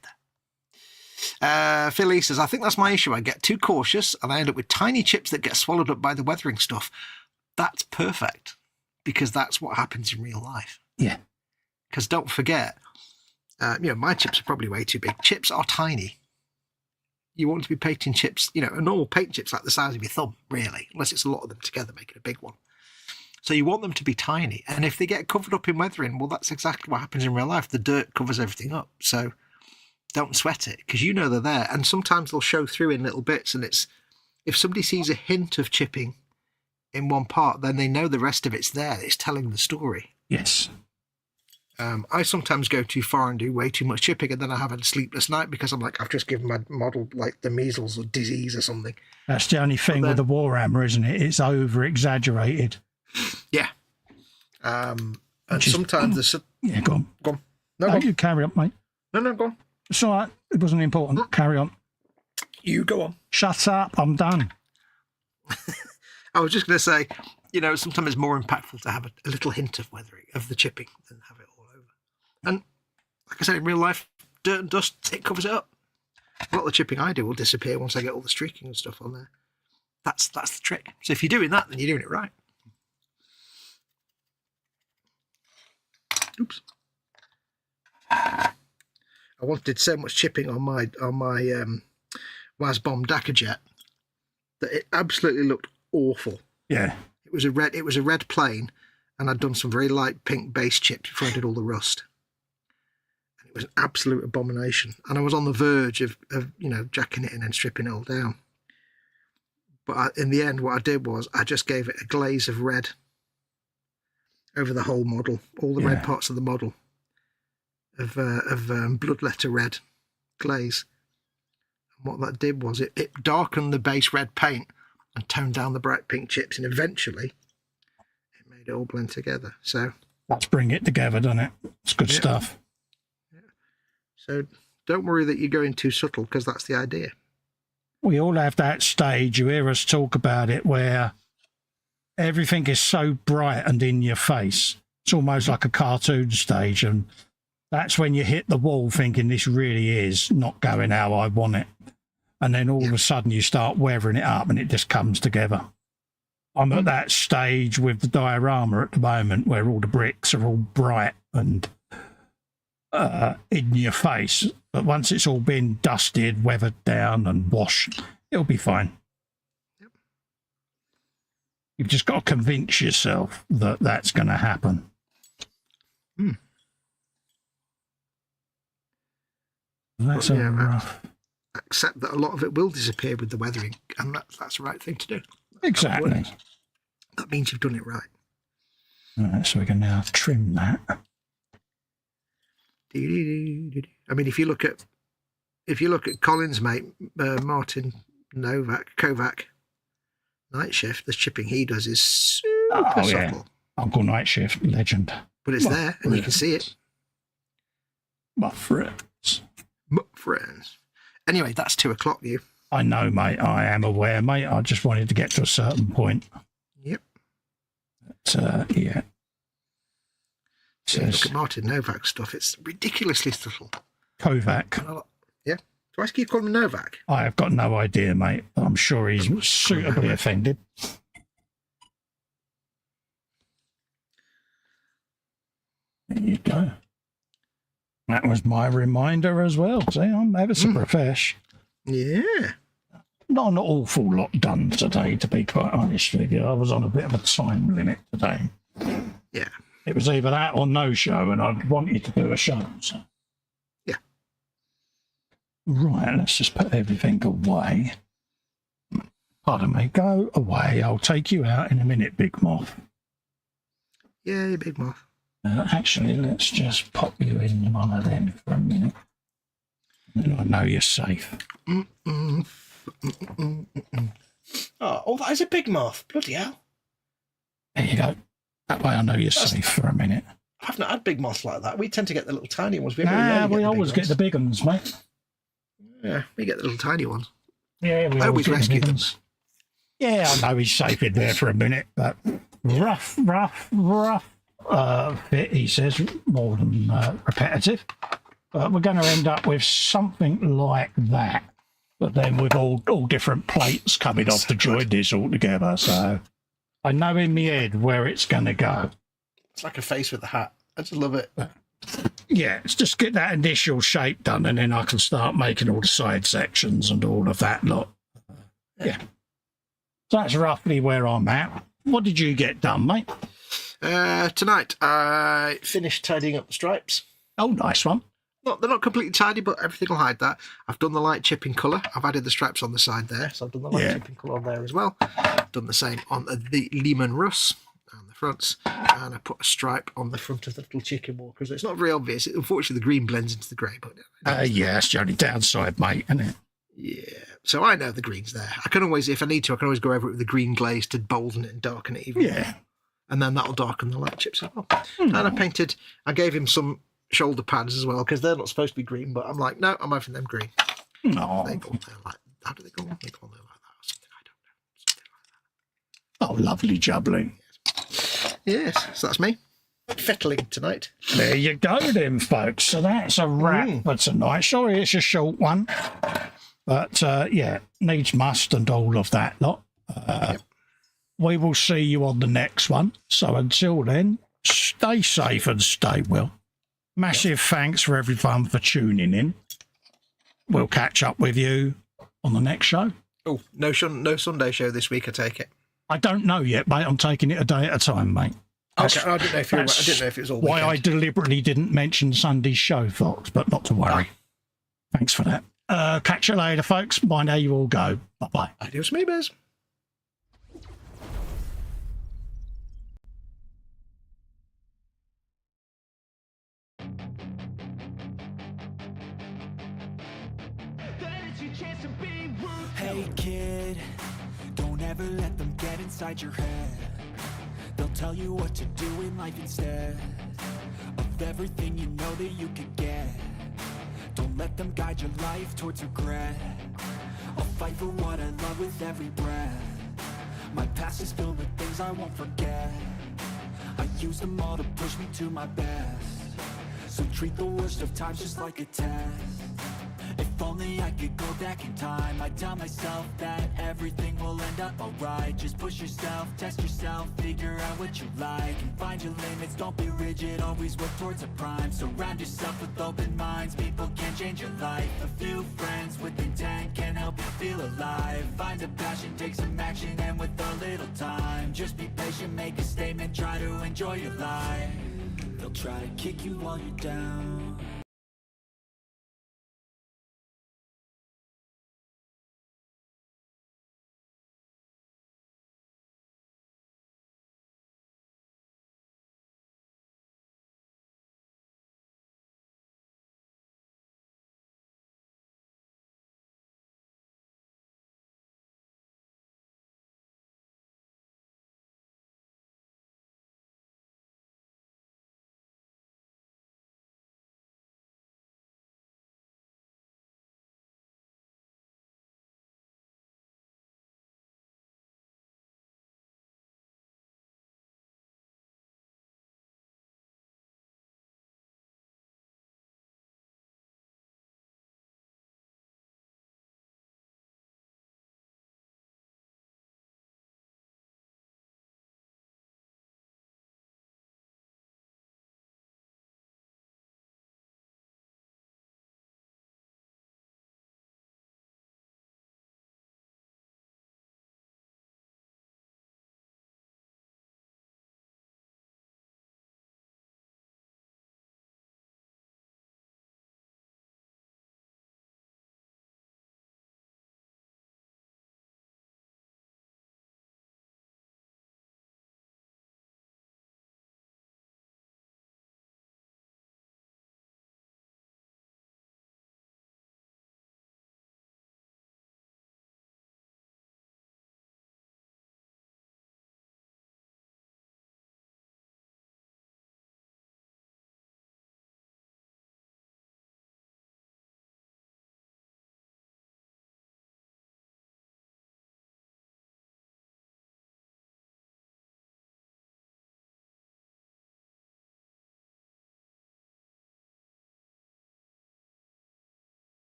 that. Philly says, I think that's my issue. I get too cautious and I end up with tiny chips that get swallowed up by the weathering stuff. That's perfect because that's what happens in real life. Yeah. Because don't forget, my chips are probably way too big. Chips are tiny. You want to be painting chips, a normal paint chip's like the size of your thumb, really, unless it's a lot of them together making a big one. So you want them to be tiny. And if they get covered up in weathering, well, that's exactly what happens in real life. The dirt covers everything up. So don't sweat it because they're there. And sometimes they'll show through in little bits. And if somebody sees a hint of chipping in one part, then they know the rest of it's there. It's telling the story. Yes. I sometimes go too far and do way too much chipping, and then I have a sleepless night because I'm like, I've just given my model like the measles or disease or something. That's the only thing with the Warhammer, isn't it? It's over-exaggerated. Yeah. And sometimes there's... Yeah, go on. Go on. No, You carry on, mate. No, go on. It's all right. It wasn't important. Carry on. You go on. Shut up. I'm done. I was just going to say, sometimes it's more impactful to have a little hint of weathering, of the chipping, than have it all over. And like I said, in real life, dirt and dust, it covers it up. A lot of the chipping I do will disappear once I get all the streaking and stuff on there. That's the trick. So if you're doing that, then you're doing it right. Oops. I wanted so much chipping on my Wasbom Dakajet that it absolutely looked awful. Yeah. It was a red plane, and I'd done some very light pink base chips before I did all the rust. And it was an absolute abomination. And I was on the verge of jacking it in and stripping it all down. But in the end, what I did was I just gave it a glaze of red over the whole model, all the red parts of the model, of bloodletter red glaze. And what that did was it darkened the base red paint and toned down the bright pink chips, and eventually it made it all blend together. So let's bring it together, doesn't it? It's good stuff. Yeah. So don't worry that you're going too subtle, because that's the idea. We all have that stage, you hear us talk about it, where everything is so bright and in your face. It's almost like a cartoon stage, and that's when you hit the wall thinking this really is not going how I want it. And then all of a sudden you start weathering it up and it just comes together. I'm at that stage with the diorama at the moment where all the bricks are all bright and in your face. But once it's all been dusted, weathered down and washed, it'll be fine. Yep. You've just got to convince yourself that that's going to happen. That's rough. Accept that a lot of it will disappear with the weathering, and that's the right thing to do. Exactly. That means you've done it right. All right, so we can now trim that. I mean, if you look at Colin's mate, Martin Kovac, Night Shift, the chipping he does is super subtle. Uncle Night Shift, legend. But it's there, and you can see it. My friends. Anyway, that's 2 o'clock, you. I know, mate. I am aware, mate. I just wanted to get to a certain point. Yep. But, yeah. So look at Martin Novak's stuff. It's ridiculously subtle. Kovac. Yeah. Do I keep calling him Novak? I have got no idea, mate. I'm sure he's suitably offended. There you go. That was my reminder as well. See, I'm ever so profesh. Yeah. Not an awful lot done today, to be quite honest with you. I was on a bit of a time limit today. Yeah. It was either that or no show, and I wanted to do a show. So. Yeah. Right, let's just put everything away. Pardon me, go away. I'll take you out in a minute, Big Moth. Yay, Big Moth. Actually, let's just pop you in one of them for a minute. Then I know you're safe. Oh, that is a big moth. Bloody hell. There you go. That way I know you're safe for a minute. I've not had big moths like that. We tend to get the little tiny ones. We always get the big ones, mate. Yeah, we get the little tiny ones. Yeah, we always rescue them. Yeah, I know he's safe in there for a minute, but rough fit, he says, more than repetitive. But we're going to end up with something like that, but then with all different plates coming off to join this all together. So I know in my head where it's going to go. It's like a face with a hat. I just love it. Yeah, it's just get that initial shape done, and then I can start making all the side sections and all of that lot. Yeah. So that's roughly where I'm at. What did you get done, mate? Tonight, I finished tidying up the stripes. Oh, nice one. They're not completely tidy, but everything will hide that. I've done the light chipping colour. I've added the stripes on the side there, so I've done the light chipping colour on there as well. Done the same on the Lehman Russ on the fronts, and I put a stripe on the front of the little chicken walkers. It's not very obvious. Unfortunately, the green blends into the grey. But yeah, that's the only downside, mate, isn't it? Yeah. So I know the green's there. I can always, if I need to, I can always go over it with the green glaze to bolden it and darken it even more. And then that'll darken the light chips as well. And I gave him some shoulder pads as well, because they're not supposed to be green, but I'm like, no, I'm having them green. No. They go on there like, how do they go on? They go on there like that or something, I don't know. Something like that. Oh, lovely jubbling. Yes, so that's me. Fettling tonight. There you go then, folks. So that's a wrap for tonight. Sorry it's a short one. But, yeah, needs must and all of that lot. We will see you on the next one. So until then, Stay safe and stay well. Massive thanks for everyone for tuning in. We'll catch up with you on the next show. Oh, no Sunday show this week, I take it. I don't know yet, mate. I'm taking it a day at a time, mate. Okay, I didn't know if it was all why weekend. I deliberately didn't mention Sunday's show, Fox, but not to worry. Thanks for that. Catch you later, folks. Mind how you all go. Bye-bye. Adios, amigos. Hey kid, don't ever let them get inside your head. They'll tell you what to do in life instead of everything you know that you could get. Don't let them guide your life towards regret. I'll fight for what I love with every breath. My past is filled with things I won't forget. I use them all to push me to my best. So treat the worst of times just like a test. If only I could go back in time, I'd tell myself that everything will end up alright. Just push yourself, test yourself, figure out what you like, and find your limits, don't be rigid, always work towards a prime. Surround yourself with open minds, people can change your life. A few friends with intent can help you feel alive. Find a passion, take some action, and with a little time, just be patient, make a statement, try to enjoy your life. They'll try to kick you while you're down,